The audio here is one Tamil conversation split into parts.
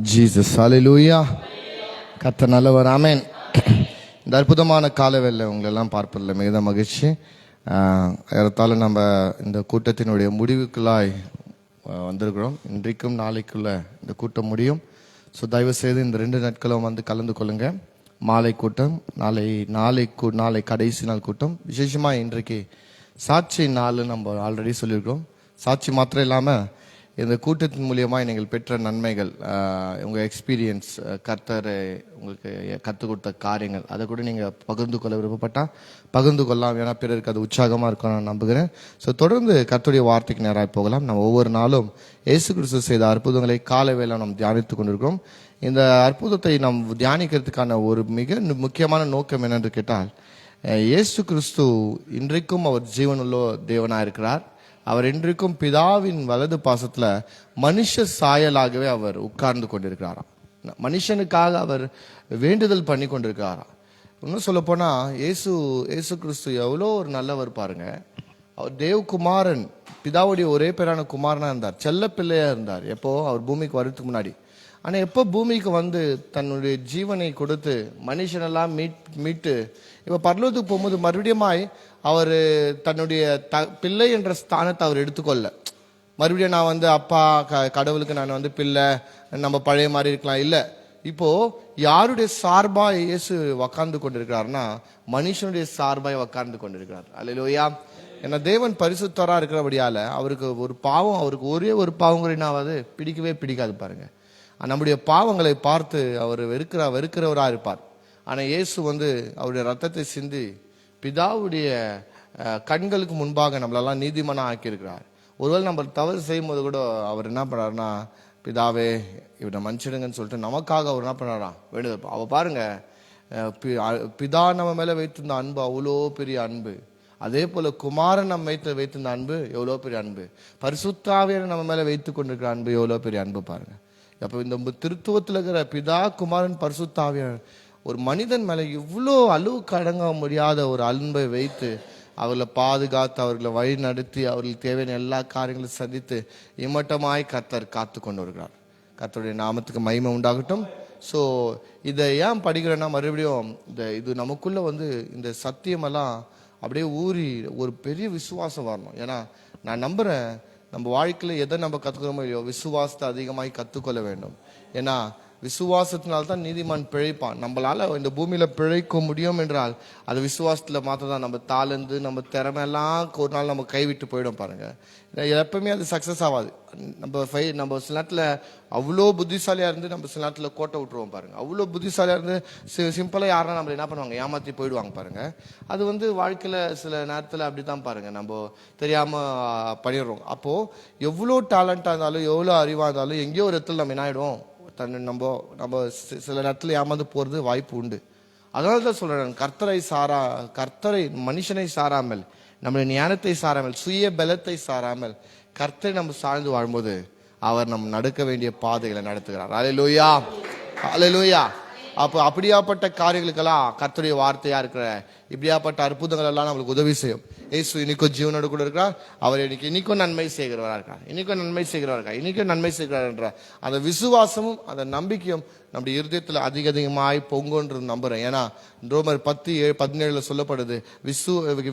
ஜீசஸ் ஹல்லேலூயா. கர்த்தர் நல்லவர். ஆமென். இந்த அற்புதமான காலவேளை உங்களெல்லாம் பார்ப்பதில் மிகுந்த மகிழ்ச்சி. ஏறத்தாழ நம்ம இந்த கூட்டத்தினுடைய முடிவுக்குள்ளாய் வந்திருக்கிறோம். இன்றைக்கும் நாளைக்குள்ள இந்த கூட்டம் முடியும். ஸோ தயவு செய்து இந்த 2 நாட்களும் வந்து கலந்து கொள்ளுங்க. மாலை கூட்டம், நாளை கடைசி நாள் கூட்டம். விசேஷமாக இன்றைக்கு சாட்சி நாள் நம்ம ஆல்ரெடி சொல்லியிருக்கிறோம். சாட்சி மாத்திரம் இல்லாமல் இந்த கூட்டத்தின் மூலியமாக நீங்கள் பெற்ற நன்மைகள், உங்கள் எக்ஸ்பீரியன்ஸ், கர்த்தர் உங்களுக்கு கற்றுக் கொடுத்த காரியங்கள், அதை கூட நீங்கள் பகிர்ந்து கொள்ள விருப்பப்பட்டால் பகிர்ந்து கொள்ளலாம். ஏன்னா பிறருக்கு அது உற்சாகமாக இருக்கும் நான் நம்புகிறேன். ஸோ தொடர்ந்து கர்த்தருடைய வார்த்தைக்கு நேராக போகலாம். நம்ம ஒவ்வொரு நாளும் இயேசு கிறிஸ்து செய்த அற்புதங்களை காலை வேளை நாம் தியானித்து கொண்டிருக்கிறோம். இந்த அற்புதத்தை நாம் தியானிக்கிறதுக்கான ஒரு மிக முக்கியமான நோக்கம் என்னென்று கேட்டால், இயேசு கிறிஸ்து இன்றைக்கும் அவர் ஜீவனுள்ள தேவனாக இருக்கிறார். அவர் இன்றைக்கும் பிதாவின் வலது பாசத்துல மனுஷ சாயலாகவே அவர் உட்கார்ந்து கொண்டிருக்கிறாராம். மனுஷனுக்காக அவர் வேண்டுதல் பண்ணி கொண்டிருக்கிறாராம். இன்னும் சொல்ல போனா இயேசு கிறிஸ்து எவ்வளோ ஒரு நல்லவர் பாருங்க. அவர் தேவகுமாரன், பிதாவுடைய ஒரே பேரான குமாரனா இருந்தார், செல்ல பிள்ளையா இருந்தார் எப்போ அவர் பூமிக்கு வர்றதுக்கு முன்னாடி. ஆனா எப்போ பூமிக்கு வந்து தன்னுடைய ஜீவனை கொடுத்து மனுஷனெல்லாம் மீட்டு இப்ப பரலோகத்துக்கு போகும்போது மறுபடியுமாய் அவர் தன்னுடைய பிள்ளை என்ற ஸ்தானத்தை அவர் எடுத்துக்கொள்ள, மறுபடியும் நான் வந்து அப்பா கடவுளுக்கு நான் வந்து பிள்ளை, நம்ம பழைய மாதிரி இருக்கலாம் இல்லை. இப்போ யாருடைய சார்பா இயேசு உக்கார்ந்து கொண்டிருக்கிறார்னா மனுஷனுடைய சார்பாய் உக்கார்ந்து கொண்டிருக்கிறார். அல்லேலூயா. ஏன்னா தேவன் பரிசுத்தரா இருக்கிறபடியால அவருக்கு ஒரு பாவம், அவருக்கு ஒரே ஒரு பாவங்கிறனாவது பிடிக்கவே பிடிக்காது பாருங்க. நம்முடைய பாவங்களை பார்த்து அவர் வெறுக்கிறவரா இருப்பார். ஆனா இயேசு வந்து அவருடைய ரத்தத்தை சிந்தி பிதாவுடைய கண்களுக்கு முன்பாக நம்மளெல்லாம் நீதிமனா ஆக்கியிருக்கிறார். ஒருவேளை நம்ம தவறு செய்யும் போது கூட அவர் என்ன பண்றாருன்னா, பிதாவே இவரை மன்னிச்சிடுங்கன்னு சொல்லிட்டு நமக்காக அவர் என்ன பண்றாரா வேண்டுதல். அவ பாருங்க, பிதா நம்ம மேல வைத்திருந்த அன்பு அவ்வளோ பெரிய அன்பு. அதே போல குமாரன் நம்ம வைத்திருந்த அன்பு எவ்வளோ பெரிய அன்பு. பரிசுத்தாவியர் நம்ம மேல வைத்து கொண்டிருக்கிற அன்பு எவ்வளோ பெரிய அன்பு பாருங்க. அப்ப இந்த திருத்துவத்தில் இருக்கிற பிதா, குமாரன், பரிசுத்தாவியர் ஒரு மனிதன் மேல இவ்வளோ அளவுக்கு அடங்க முடியாத ஒரு அன்பை வைத்து அவர்களை பாதுகாத்து, அவர்களை வழி நடத்தி, அவர்களுக்கு தேவையான எல்லா காரியங்களும் சந்தித்து இம்மட்டமாய் கர்த்தர் காத்து கொண்டு வருகிறார். கர்த்தருடைய நாமத்துக்கு மகிமை உண்டாகட்டும். ஸோ இதை ஏன் படிக்கிறேன்னா, மறுபடியும் இது நமக்குள்ள வந்து இந்த சத்தியமெல்லாம் அப்படியே ஊறி ஒரு பெரிய விசுவாசம் வரணும். ஏன்னா நான் நம்புறேன், நம்ம வாழ்க்கையில் எதை நம்ம கற்றுக்கிறோமோ இல்லையோ விசுவாசத்தை அதிகமாகி கற்றுக்கொள்ள வேண்டும். ஏன்னா விசுவாசத்தினால்தான் நீதிமான் பிழைப்பான். நம்மளால இந்த பூமியில பிழைக்க முடியும் என்றால் அது விசுவாசத்துல மாத்திரம். நம்ம தாளந்து, நம்ம திறமையெல்லாம் ஒரு நாள் நம்ம கைவிட்டு போயிடும் பாருங்க. எப்பவுமே அது சக்சஸ் ஆகாது. நம்ம சில நேரத்துல அவ்வளோ புத்திசாலியா இருந்து நம்ம சில நேரத்துல கோட்டை விட்டுருவோம் பாருங்க. அவ்வளோ புத்திசாலியா இருந்து சிம்பிளா யாருன்னா நம்ம என்ன பண்ணுவாங்க, ஏமாத்தி போயிடுவாங்க பாருங்க. அது வந்து வாழ்க்கையில சில நேரத்துல அப்படித்தான் பாருங்க, நம்ம தெரியாம பண்ணிடுறோம். அப்போ எவ்வளோ டேலண்டா இருந்தாலும் எவ்வளோ அறிவா இருந்தாலும் எங்கேயோ ஒரு இடத்துல நம்ம என்ன ஆயிடுவோம், நம்ம சில நேரத்தில் ஏமாந்து போறது வாய்ப்பு உண்டு. அதனால தான் சொல்றேன், கர்த்தரை மனுஷனை சாராமல், நம்முடைய ஞானத்தை சாராமல், சுய பலத்தை சாராமல் கர்த்தரை நம்ம சார்ந்து வாழும்போது அவர் நம்ம நடக்க வேண்டிய பாதைகளை நடத்துகிறார். அல்லேலூயா, அல்லேலூயா. அப்போ அப்படியாப்பட்ட காரியங்களுக்கெல்லாம் கர்த்தருடைய வார்த்தையா இருக்கிற இப்படியாப்பட்ட அற்புதங்கள் எல்லாம் நம்மளுக்கு உதவி செய்யும். இயேசு இன்னைக்கும் ஜீவனோடு கூட இருக்கிறார். அவர் இன்னைக்கும் நன்மை செய்கிறவரா இருக்கார், இன்னைக்கும் நன்மை செய்கிறார் என்ற அந்த விசுவாசமும் அந்த நம்பிக்கையும் நம்முடைய இருதயத்தில் அதிகமாய் பொங்குன்றது நம்புறேன். ஏன்னா ரோமர் 10:17 சொல்லப்படுது,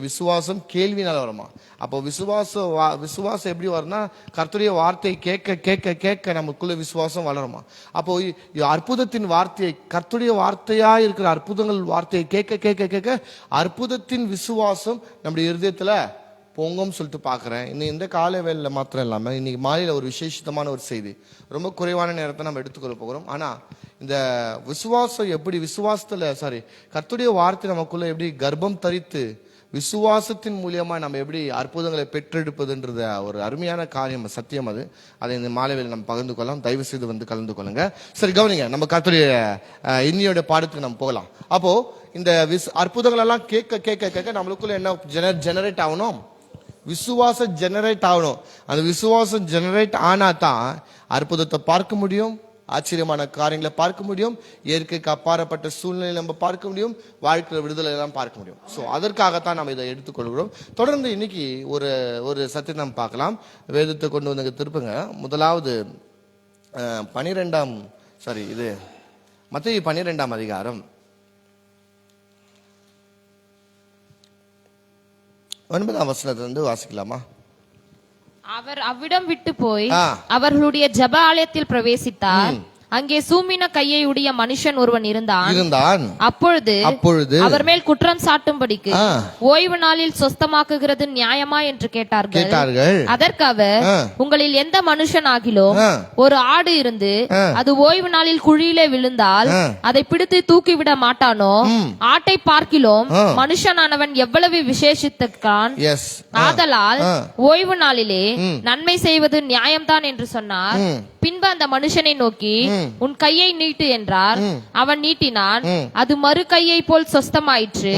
விசுவாசம் கேள்வினால வருமா. அப்போ விசுவாசம் எப்படி வரும்னா, கர்த்தருடைய வார்த்தையை கேட்க கேட்க கேட்க நமக்குள்ள விசுவாசம் வளருமா. அப்போ அற்புதத்தின் வார்த்தையை, கர்த்தருடைய வார்த்தையா இருக்கிற அற்புதங்கள் வார்த்தையை கேட்க கேட்க கேட்க அற்புதத்தின் விசுவாசம் நம்முடைய இருதயத்துல பொங்கும் சொல்லிட்டு பாக்குறேன். இன்னும் இந்த காலை வேலையில மாத்திரம் இல்லாம இன்னைக்கு மாலையில ஒரு விசேஷமான ஒரு செய்தி, ரொம்ப குறைவான நேரத்தை நம்ம எடுத்துக்கொள்ள போகிறோம். ஆனா இந்த விசுவாசம் எப்படி கர்த்தருடைய வார்த்தை நமக்குள்ள எப்படி கர்ப்பம் தரித்து விசுவாசத்தின் மூலியமா நம்ம எப்படி அற்புதங்களை பெற்றெடுப்பதுன்றது ஒரு அருமையான காரியம், சத்தியம். அதை இந்த மாலைவேளை நம்ம பகிர்ந்து கொள்ளலாம். தயவு செய்து வந்து கலந்து கொள்ளுங்க. சரி, கவனிங்க, நம்ம கர்த்தருடைய இன்னியோட பாடத்துக்கு நம்ம போகலாம். அப்போ இந்த அற்புதங்கள் எல்லாம் கேட்க கேட்க கேட்க நம்மளுக்குள்ள என்ன ஜெனரேட் ஆகணும், விசுவாசம் ஜெனரேட் ஆகணும். அந்த விசுவாசம் ஜெனரேட் ஆனா தான் அற்புதத்தை பார்க்க முடியும், ஆச்சரியமான காரியங்களை பார்க்க முடியும், இயற்கைக்கு அப்பாற்பட்ட சூழ்நிலை நம்ம பார்க்க முடியும், வாழ்க்கையில் விடுதலை எல்லாம் பார்க்க முடியும். ஸோ அதற்காகத்தான் நம்ம இதை எடுத்துக்கொள்கிறோம். தொடர்ந்து இன்னைக்கு ஒரு சத்தியம் நம்ம பார்க்கலாம். வேதத்தை கொண்டு வந்து திருப்புங்க. முதலாவது 12ஆம் சாரி, இது மத்தேயு 12ஆம் அதிகாரம் 9ஆம் வசனத்திலிருந்து வாசிக்கலாமா? அவர் அவ்விடம் விட்டு போய் அவர்களுடைய ஜெப ஆலயத்தில் பிரவேசித்தார். அங்கே சூம்பின கையை உடைய மனுஷன் ஒருவன் இருந்தான். அப்பொழுது அவர் மேல் குற்றம் சாட்டும்படிக்கு ஓய்வு நாளில் சொஸ்தமாக்குகிறது நியாயமா என்று கேட்டார்கள். அதற்கு அவர், உங்களில் எந்த மனுஷன் ஆகிலும் ஒரு ஆடு இருந்து அது ஓய்வு நாளில் குழியிலே விழுந்தால் அதை பிடித்து தூக்கிவிட மாட்டானோ? ஆட்டை பார்க்கிலும் மனுஷனானவன் எவ்வளவு விசேஷித்தான். ஆதலால் ஓய்வு நாளிலே நன்மை செய்வது நியாயம்தான் என்று சொன்னார். பின்பு அந்த மனுஷனை நோக்கி, உன் கையை நீட்டு என்றார். அவன் நீட்டினான். அது மறு கையை போல் சொஸ்தமாயிற்று.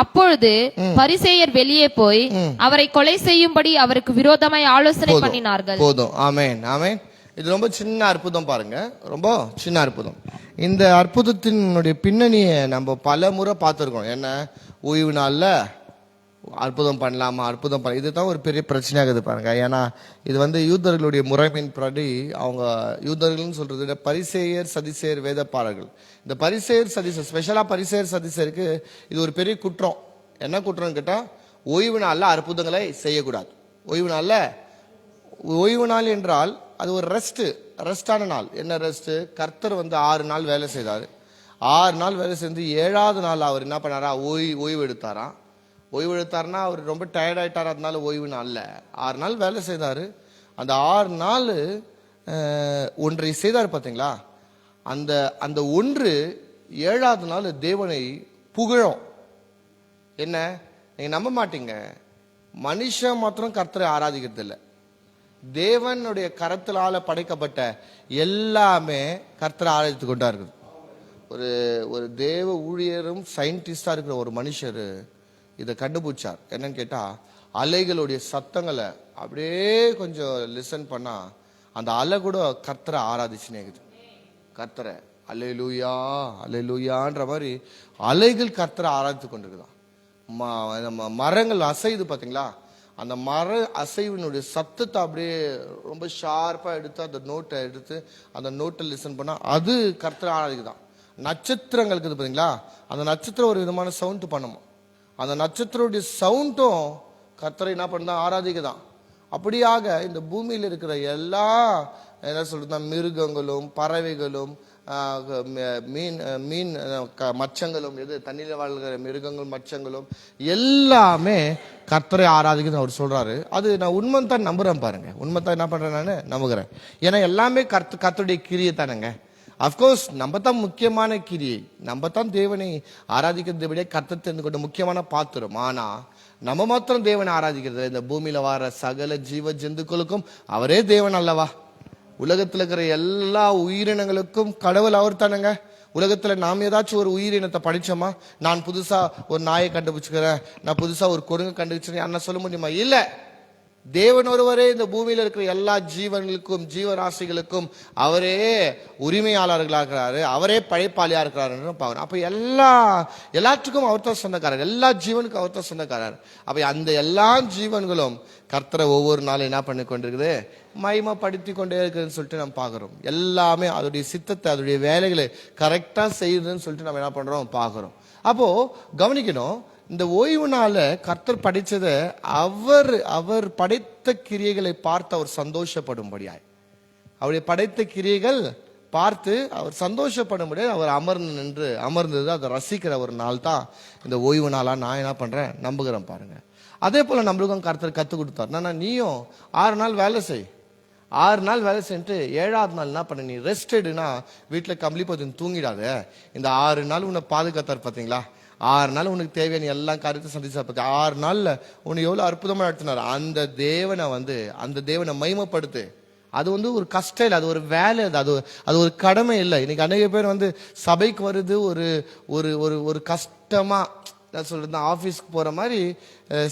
அப்பொழுது பரிசேயர் வெளியே போய் அவரை கொலை செய்யும்படி அவருக்கு விரோதமாய் ஆலோசனை பண்ணினார்கள். போதும். ஆமென், ஆமென். இது ரொம்ப சின்ன அற்புதம் பாருங்க, ரொம்ப சின்ன அற்புதம். இந்த அற்புதத்தினுடைய பின்னணியை நம்ம பல முறை பார்த்திருக்கோம். என்ன, ஓய்வு நாள்ல அற்புதம் பண்ணலாமா, அற்புதம் பண்ண, இதுதான் ஒரு பெரிய பிரச்சனையாகுது பாருங்க. ஏன்னா இது யூதர்களுடைய முறைமையின்படி, அவங்க யூதர்கள்னு சொல்றது பரிசேயர் சதிசேயர் வேதப்பாரர்கள். இந்த பரிசேயர் சதிசேயர், ஸ்பெஷலா பரிசேயர் சதிசேயருக்கு இது ஒரு பெரிய குற்றம். என்ன குற்றம்னு கேட்டா, ஓய்வு நாள்ல அற்புதங்களை செய்யக்கூடாது. ஓய்வு நாள் என்றால் அது ஒரு ரெஸ்டான நாள். என்ன ரெஸ்ட்? கர்த்தர் 6 நாள் வேலை செய்தார். 6 நாள் வேலை செஞ்சு 7ஆவது நாள் அவர் என்ன பண்ணாரா, ஓய்வு எடுத்தாராம். ஓய்வு எடுத்தாருன்னா அவர் ரொம்ப டயர்ட் ஆயிட்டார். அதனால ஓய்வு நாள்ல 6 நாள் வேலை செய்தாரு. அந்த 6 நாள் ஒன்றை செய்தார் பார்த்தீங்களா? அந்த ஒன்று 7ஆவது நாள் தேவனை புகழும். என்ன, நீங்க நம்ப மாட்டீங்க, மனுஷன் மாத்திரம் கர்த்தரை ஆராதிக்கிறது இல்லை. தேவனுடைய கரத்தினால படைக்கப்பட்ட எல்லாமே கர்த்தரை ஆராதித்து கொண்டா இருக்குது. ஒரு தேவ ஊழியரும் சயின்டிஸ்டா இருக்கிற ஒரு மனுஷர் இதை கண்டுபிடிச்சார். என்னன்னு கேட்டா, அலைகளுடைய சத்தங்களை அப்படியே கொஞ்சம் லிசன் பண்ணா அந்த அலை கூட கர்த்தரை ஆராதிச்சுனே இருக்குது. கர்த்தரை அல்லேலூயா அல்லேலூயான்ற மாதிரி அலைகள் கர்த்தரை ஆராதித்து கொண்டிருக்குதான். மரங்கள் அசைது பார்த்தீங்களா? அந்த மர அசைவினுடைய சத்தத்தை அப்படியே ரொம்ப ஷார்ப்பா எடுத்து அந்த நோட்டை எடுத்து அந்த நோட்டை லிசன் பண்ணா அது கர்த்தரை ஆராதிக்குதான். நட்சத்திரங்களுக்கு பார்த்தீங்களா, அந்த நட்சத்திரம் ஒரு விதமான சவுண்ட் பண்ணுமா, அந்த நட்சத்திரோடைய சவுண்டும் கர்த்தரை என்ன பண்ணா ஆராதிக்குதான். அப்படியாக இந்த பூமியில் இருக்கிற எல்லா என்ன சொல்றது, மிருகங்களும் பறவைகளும் மீன் மச்சங்களும், எது தண்ணியில வாழ்கிற மிருகங்களும் மச்சங்களும் எல்லாமே கர்த்தரை ஆராதிக்குன்னு அவர் சொல்றாரு. அது நான் உண்மை தான் நம்புறேன் பாருங்க. உண்மை தான் என்ன பண்றேன், நான் நம்புகிறேன். ஏன்னா எல்லாமே கர்த்தருடைய கிரியை தானேங்க. அப்கோர்ஸ் நம்ம தான் முக்கியமான கிரியை, நம்ம தான் தேவனை ஆராதிக்கிறதை விட கர்த்தர் தெரிந்து கொண்ட முக்கியமான பாத்திரம். ஆனா நம்ம மாத்திரம் தேவனை ஆராதிக்கிறது, இந்த பூமியில வர சகல ஜீவ ஜந்துக்களுக்கும் அவரே தேவன் அல்லவா? உலகத்துல இருக்கிற எல்லா உயிரினங்களுக்கும் கடவுள் அவர் தானுங்க. உலகத்துல நாம் ஏதாச்சும் ஒரு உயிரினத்தை படிச்சோமா? நான் புதுசா ஒரு நாயை கண்டுபிடிச்சுக்கிறேன், நான் புதுசா ஒரு குரங்கு கண்டுபிடிச்சிருக்கேன் என்ன சொல்ல முடியுமா? இல்ல. தேவன் ஒருவரே இந்த பூமியில இருக்கிற எல்லா ஜீவன்களுக்கும் ஜீவராசிகளுக்கும் அவரே உரிமையாளர்களா இருக்கிறாரு, அவரே படைப்பாளியா இருக்கிறாரு. அப்ப எல்லாத்துக்கும் அவர் தான் சொந்தக்காரர், எல்லா ஜீவனுக்கும் அவர் தான் சொந்தக்காரர். அப்ப அந்த எல்லா ஜீவன்களும் கர்த்தரை ஒவ்வொரு நாளும் என்ன பண்ணி கொண்டிருக்குது, மகிமைப்படுத்தி கொண்டே இருக்குதுன்னு சொல்லிட்டு நம்ம பாக்குறோம். எல்லாமே அதோடைய சித்தத்தை, அதோடைய வேலைகளை கரெக்டா செய்யுதுன்னு சொல்லிட்டு நம்ம என்ன பண்றோம், பாக்குறோம். அப்போ கவனிக்கணும், இந்த ஓய்வு நாள கர்த்தர் படைச்சதை அவர் படைத்த கிரியைகளை பார்த்து அவர் சந்தோஷப்படும்படியாய், அவருடைய படைத்த கிரியைகள் பார்த்து அவர் சந்தோஷப்படும்படியாக அவர் அமர்ந்தது, அதை ரசிக்கிற ஒரு நாள் தான் இந்த ஓய்வு நாளா நான் என்ன பண்றேன், நம்புகிறேன் பாருங்க. அதே போல நம்மளுக்கும் கர்த்தர் கற்றுக் கொடுத்தார். நீயும் 6 நாள் வேலை செய், 6 நாள் வேலை செஞ்சுட்டு 7ஆவது நாள் என்ன பண்ண, நீ ரெஸ்ட் எடுனா வீட்டில் கம்பளி போது தூங்கிடாத. இந்த 6 நாள் உன்னை பாதுகாத்தார் பார்த்தீங்களா? 6 நாள் உனக்கு தேவையான எல்லா காரியத்தையும் சந்திச்சா பத்தி 6 நாள்ல உனக்கு எவ்வளவு அற்புதமா நடத்தினார். அந்த தேவனை மகிமைப்படுத்து. அது ஒரு கஷ்டம் இல்லை, அது ஒரு வேலை, அது ஒரு கடமை இல்லை. இன்னைக்கு அநேக பேர் சபைக்கு வருது ஒரு கஷ்டமா, நான் சொல்றது ஆபீஸ்க்கு போற மாதிரி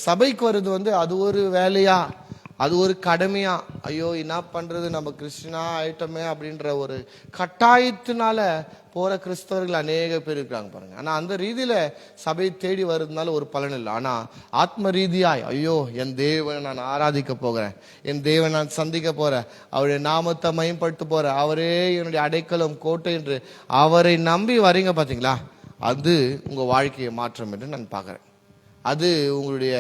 சபைக்கு வருது அது ஒரு வேலையா, அது ஒரு கடமையா, ஐயோ என்ன பண்றது நம்ம கிறிஸ்டினா ஆயிட்டோமே அப்படின்ற ஒரு கட்டாயத்தினால போற கிறிஸ்தவர்கள் அநேக பேர் இருக்காங்க பாருங்க. ஆனா அந்த ரீதியில சபையை தேடி வருதுனால ஒரு பலன் இல்லை. ஆனா ஆத்ம ரீதியாய், ஐயோ என் தேவனை நான் ஆராதிக்க போகிறேன், என் தேவனை நான் சந்திக்க போறேன், அவருடைய நாமத்தை மயம்படுத்த போறேன், அவரே என்னுடைய அடைக்கலம் கோட்டை என்று அவரை நம்பி வரீங்க பாத்தீங்களா, அது உங்க வாழ்க்கையை மாற்றம் என்று நான் பார்க்கிறேன். அது உங்களுடைய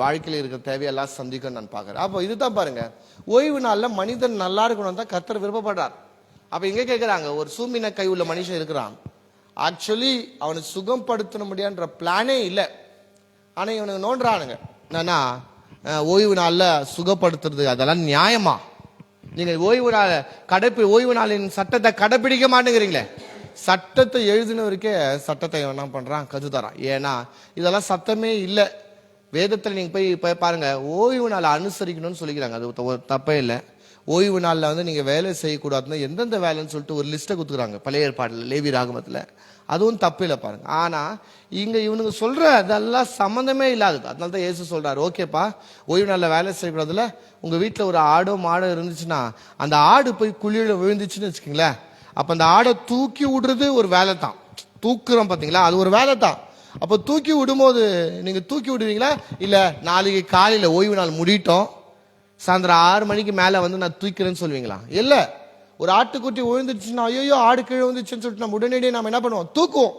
வாழ்க்கையில் இருக்கிற தேவையெல்லாம் சந்திக்க நான் பார்க்கிறேன். அப்போ இதுதான் பாருங்க, ஓய்வு நாள்ல மனிதன் நல்லா இருக்கணும் தான் கர்த்தர் விருப்பப்படுறார். அப்ப இங்க கேட்கிறாங்க, ஒரு சூமின கை உள்ள மனுஷன் இருக்கிறான், ஆக்சுவலி அவனை சுகப்படுத்த முடியான்ற பிளானே இல்லை. ஆனா இவனுக்கு நோன்றானுங்க என்னன்னா, ஓய்வு நாள்ல சுகப்படுத்துறது அதெல்லாம் நியாயமா? நீங்க ஓய்வு நாளின் சட்டத்தை கடைபிடிக்க மாட்டேங்கிறீங்களே. சட்டத்தை எழுதினவருக்கே சட்டத்தை என்ன பண்றான், கற்றுத்தரான். ஏன்னா இதெல்லாம் சத்தமே இல்லை. வேதத்தில் நீங்க போய் பாருங்க, ஓய்வு நாளை அனுசரிக்கணும்னு சொல்லிக்கிறாங்க, அது தப்பே இல்லை. ஓய்வு நாளில் வந்து நீங்க வேலை செய்யக்கூடாதுன்னு எந்தெந்த வேலைன்னு சொல்லிட்டு ஒரு லிஸ்ட்டை கொடுத்துக்கிறாங்க பழைய ஏற்பாடுல, லேவி ராகமத்தில். அதுவும் தப்பு இல்லை பாருங்க. ஆனா இங்க இவனுக்கு சொல்ற அதெல்லாம் சம்மந்தமே இல்லாதது. அதனால தான் இயேசு சொல்றாரு, ஓகேப்பா ஓய்வு நாளில் வேலை செய்யக்கூடாதுல, உங்க வீட்டில் ஒரு ஆடோ மாடோ இருந்துச்சுன்னா அந்த ஆடு போய் குழியில விழுந்துச்சுன்னு வச்சுக்கோங்களேன், அப்ப அந்த ஆடை தூக்கி விடுறது ஒரு வேலை தான். தூக்குறோம் பாத்தீங்களா, அது ஒரு வேலை தான். அப்ப தூக்கி விடும்போது நீங்க தூக்கி விடுவீங்களா, இல்ல நாளைக்கு காலையில ஓய்வு நாள் முடிட்டோம் சாயந்தரம் 6 மணிக்கு மேல வந்து நான் தூக்கிறேன்னு சொல்லுவீங்களா? இல்ல. ஒரு ஆட்டுக்குட்டி விழுந்துச்சுன்னா, ஐயோ ஆடு கீழே விழுந்துச்சுன்னு சொல்லிட்டு நம்ம உடனடியே நம்ம என்ன பண்ணுவோம், தூக்குவோம்.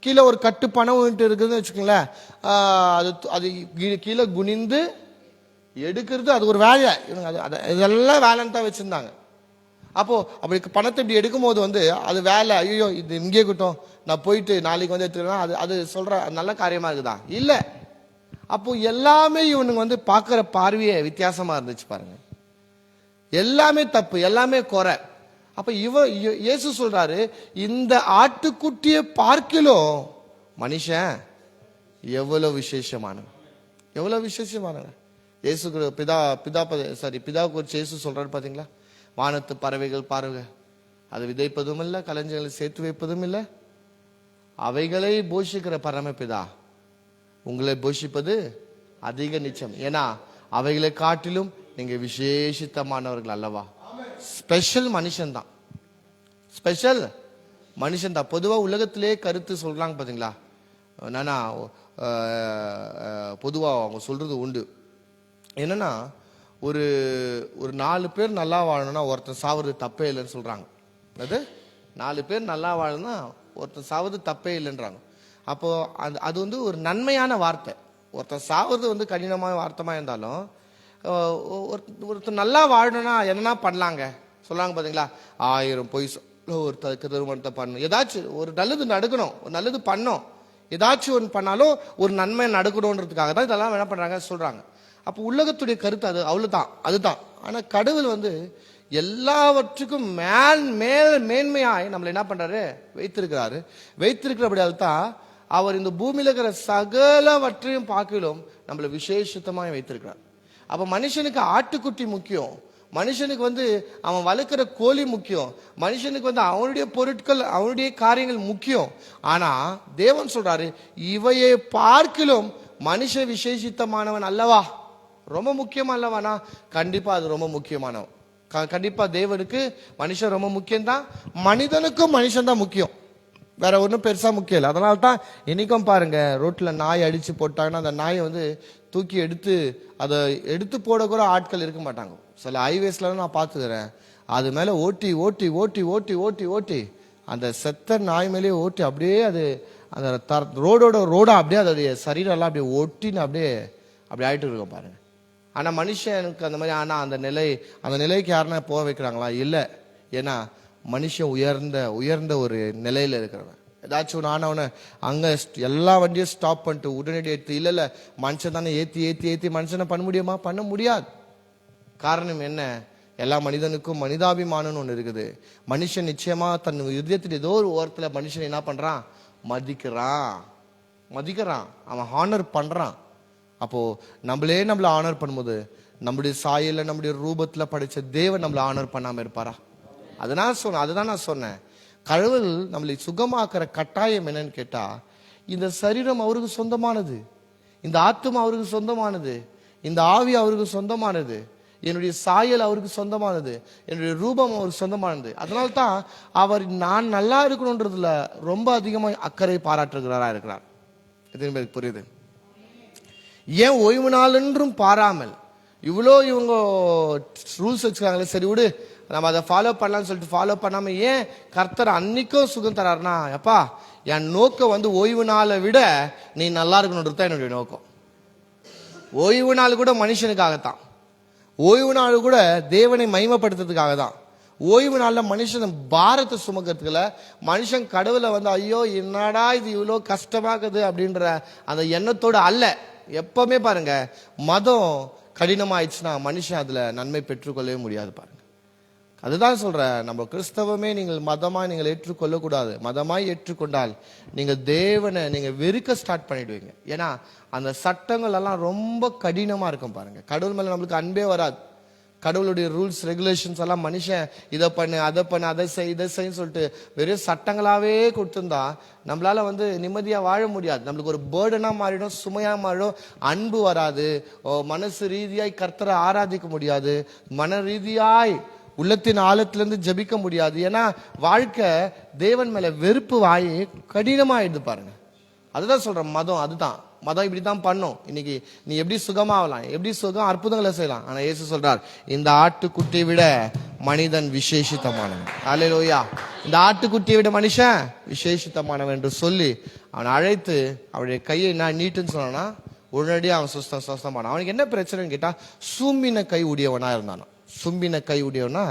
கீழே ஒரு கட்டு பணம் இருக்குதுன்னு வச்சுக்கோங்களேன், அது கீழே குனிந்து எடுக்கிறது அது ஒரு வேலை. இதெல்லாம் வேலைன்னு தான் வச்சிருந்தாங்க. அப்போ அப்படி பணத்தை இப்படி எடுக்கும் போது வந்து அது வேலை, ஐயோ இது இங்கே கிட்டும் நான் போயிட்டு நாளைக்கு வந்து எடுத்துக்கலாம், அது சொல்ற நல்ல காரியமா இருக்குதா? இல்ல. அப்போ எல்லாமே இவனுங்க வந்து பார்க்கிற பார்வையே வித்தியாசமா இருந்துச்சு பாருங்க. எல்லாமே தப்பு, எல்லாமே குறை. அப்ப இயேசு சொல்றாரு, இந்த ஆட்டுக்குட்டியை பார்க்கிலும் மனுஷன் எவ்வளவு விசேஷமானவன், எவ்வளவு விசேஷமானவன். இயேசு பிதாவுக்கு ஒரு இயேசு சொல்றாரு பாத்தீங்களா, வானத்து பறவைகள் பாருங்க, அது விதைப்பதும் இல்லை, களஞ்சியங்களை சேர்த்து வைப்பதும் இல்லை, அவைகளை போஷிக்கிற பரமபிதா உங்களை போஷிப்பது அதிக நிச்சயம். ஏன்னா அவைகளை காட்டிலும் நீங்க விசேஷித்தமானவர்கள் அல்லவா. ஸ்பெஷல் மனுஷன் தான், ஸ்பெஷல் மனுஷன் தான். பொதுவா உலகத்திலே கருத்து சொல்றாங்க பாத்தீங்களா, என்னன்னா பொதுவா அவங்க சொல்றது உண்டு. என்னன்னா ஒரு 4 பேர் நல்லா வாழணும்னா ஒருத்தன் சாவது தப்பே இல்லைன்னு சொல்றாங்க. அது 4 பேர் நல்லா வாழணும்னா ஒருத்தன் சாவது தப்பே இல்லைன்றாங்க. அப்போ அது வந்து ஒரு நன்மையான வார்த்தை. ஒருத்தன் சாவது வந்து கடினமான வார்த்தைமா இருந்தாலும் ஒருத்தர் நல்லா வாழணும்னா என்னன்னா பண்ணலாங்க சொல்றாங்க பாத்தீங்களா. 1000 பொய் ஒரு திருமணத்தை பண்ணணும், ஏதாச்சும் ஒரு நல்லது நடக்கணும், ஒரு நல்லது பண்ணோம், ஏதாச்சும் ஒன்று பண்ணாலும் ஒரு நன்மை நடக்கணும்ன்றதுக்காக தான் இதெல்லாம் என்ன பண்றாங்க சொல்றாங்க. அப்போ உலகத்துடைய கருத்து அது அவ்வளவுதான், அதுதான். ஆனா கடவுள் வந்து எல்லாவற்றுக்கும் மேன்மையாய் நம்மளை என்ன பண்றாரு, வைத்திருக்கிறபடியால் தான் அவர் இந்த பூமியில இருக்கிற சகலவற்றையும் பார்க்கலும் நம்மளை விசேஷத்தமாய் வைத்திருக்கிறார். அப்ப மனுஷனுக்கு ஆட்டுக்குட்டி முக்கியம், மனுஷனுக்கு வந்து அவன் வளர்க்கிற கோழி முக்கியம், மனுஷனுக்கு வந்து அவனுடைய பொருட்கள் அவனுடைய காரியங்கள் முக்கியம். ஆனா தேவன் சொல்றாரு, இவையை பார்க்கிலும் மனுஷ விசேஷித்தமானவன் அல்லவா, ரொம்ப முக்கியம் அல்லவானா? கண்டிப்பா அது ரொம்ப முக்கியமானவன். கண்டிப்பா தேவனுக்கு மனுஷன் ரொம்ப முக்கியம்தான், மனிதனுக்கும் மனுஷன் தான் முக்கியம், வேற ஒன்றும் பெருசா முக்கியம் இல்லை. அதனால தான் இன்னைக்கும் பாருங்க, ரோட்ல நாய் அடிச்சு போட்டாங்கன்னா அந்த நாயை வந்து தூக்கி அதை எடுத்து போட கூட ஆட்கள் இருக்க மாட்டாங்க. சில ஹைவேஸ்ல நான் பார்த்துக்கிறேன், அது மேல ஓட்டி ஓட்டி ஓட்டி ஓட்டி ஓட்டி ஓட்டி அந்த செத்த நாய் மேலேயே ஓட்டி அப்படியே அது அந்த ரோடா அப்படியே அதோடைய சரீரம் எல்லாம் அப்படியே ஒட்டின்னு அப்படியே ஆயிட்டு இருக்கோம் பாருங்க. ஆனா மனுஷனுக்கு அந்த மாதிரி, ஆனா அந்த நிலைக்கு யாருன்னா போக வைக்கிறாங்களா? இல்லை. ஏன்னா மனுஷன் உயர்ந்த ஒரு நிலையில இருக்கிறவன். ஏதாச்சும் ஒன்று ஆனவன அங்க எல்லா வண்டியும் ஸ்டாப் பண்ணிட்டு உடனடி எடுத்து, இல்ல மனுஷன் தானே ஏத்தி மனுஷனை பண்ண முடியாது. காரணம் என்ன? எல்லா மனிதனுக்கும் மனிதாபிமானம்னு ஒண்ணு இருக்குது. மனுஷன் நிச்சயமா தன் இதயத்தில் ஏதோ ஒரு ஓரத்துல மனுஷன் என்ன பண்றான், மதிக்கிறான், அவன் ஹானர் பண்றான். அப்போ நம்மளை ஆனர் பண்ணும்போது நம்முடைய சாயல நம்முடைய ரூபத்துல படைச்ச தேவன் நம்மளை ஆனர் பண்ணாம இருப்பாரா? அதுதான் நான் சொன்னேன். கடவுள் நம்மளை சுகமாக்குற கட்டாயம் என்னன்னு கேட்டா, இந்த சரீரம் அவருக்கு சொந்தமானது, இந்த ஆத்துமா அவருக்கு சொந்தமானது, இந்த ஆவி அவருக்கு சொந்தமானது, என்னுடைய சாயல் அவருக்கு சொந்தமானது, என்னுடைய ரூபம் அவருக்கு சொந்தமானது. அதனால தான் அவர் நான் நல்லா இருக்கணுன்றதுல ரொம்ப அதிகமாக அக்கறை பாராட்டுகிறாரா இருக்கிறார். இது எனக்கு புரியுது. ஏன் ஓய்வு நாள் என்றும் பாராமல் இவ்வளோ இவங்க ரூல்ஸ் வச்சுக்காங்களே, சரி விடு நம்ம அதை ஃபாலோ பண்ணலாம்னு சொல்லிட்டு ஃபாலோ பண்ணாம ஏன் கர்த்தர் அன்னைக்கும் சுகம் தராருனா, எப்பா என் நோக்கம் வந்து ஓய்வு நாளை விட நீ நல்லா இருக்கணுன்றது தான் என்னுடைய நோக்கம். ஓய்வு நாள் கூட மனுஷனுக்காகத்தான், ஓய்வு நாள் கூட தேவனை மகிமைப்படுத்துறதுக்காக தான். ஓய்வு நாளில் மனுஷன் பாரத்தை சுமக்கிறதுக்குல, மனுஷன் கடவுளை வந்து ஐயோ என்னடா இது இவ்வளோ கஷ்டமாக்குது அப்படின்ற அந்த எண்ணத்தோடு அல்ல. எப்பவுமே பாருங்க, மதம் கடினமாயிடுச்சுன்னா மனுஷன் அதுல நன்மை பெற்றுக்கொள்ளவே முடியாது. பாருங்க, அதுதான் சொல்றேன், நம்ம கிறிஸ்தவமே நீங்கள் மதமாய் நீங்கள் ஏற்றுக்கொள்ளக்கூடாது. மதமாய் ஏற்றுக்கொண்டால் நீங்க தேவனை நீங்க வெறுக்க ஸ்டார்ட் பண்ணிடுவீங்க. ஏன்னா அந்த சட்டங்கள் எல்லாம் ரொம்ப கடினமா இருக்கும். பாருங்க, கடவுள் மேல நம்மளுக்கு அன்பே வராது. கடவுளுடைய ரூல்ஸ் ரெகுலேஷன்ஸ் எல்லாம் மனுஷன் இதை பண்ணு அதை பண்ணு அதை செய் இதை செய்ன்னு சொல்லிட்டு வெறும் சட்டங்களாவே கொடுத்துருந்தா நம்மளால வந்து நிம்மதியா வாழ முடியாது. நம்மளுக்கு ஒரு பேர்டனா மாறிடும், சுமையா மாறிடும், அன்பு வராது, மனசு ரீதியாய் கர்த்தரை ஆராதிக்க முடியாது, மன ரீதியாய் உள்ளத்தின் ஆழத்திலிருந்து ஜபிக்க முடியாது. ஏன்னா வாழ்க்கை தேவன் மேல வெறுப்பு வாயி கடினமாயிடுது. பாருங்க, அதுதான் சொல்றேன், மதம் அதுதான். மதம் இப்படித்தான் பண்ணும். இன்னைக்கு நீ எப்படி சுகமாகலாம், எப்படி சுகம் அற்புதங்களை செய்யலாம். ஆனா இயேசு சொல்றார், இந்த ஆட்டுக்குட்டியை விட மனிதன் விசேஷித்தமானவன். அல்லேலூயா. இந்த ஆட்டுக்குட்டியை விட மனுஷன் விசேஷித்தமானவன் என்று சொல்லி அவனை அழைத்து அவனுடைய கையை நான் நீட்டுன்னு சொன்னானா உடனடியாக அவன் சுஸ்தமான. அவனுக்கு என்ன பிரச்சனைன்னு கேட்டா, சும்பின கை உடையவனா இருந்தானா. சும்பின கை உடையவனா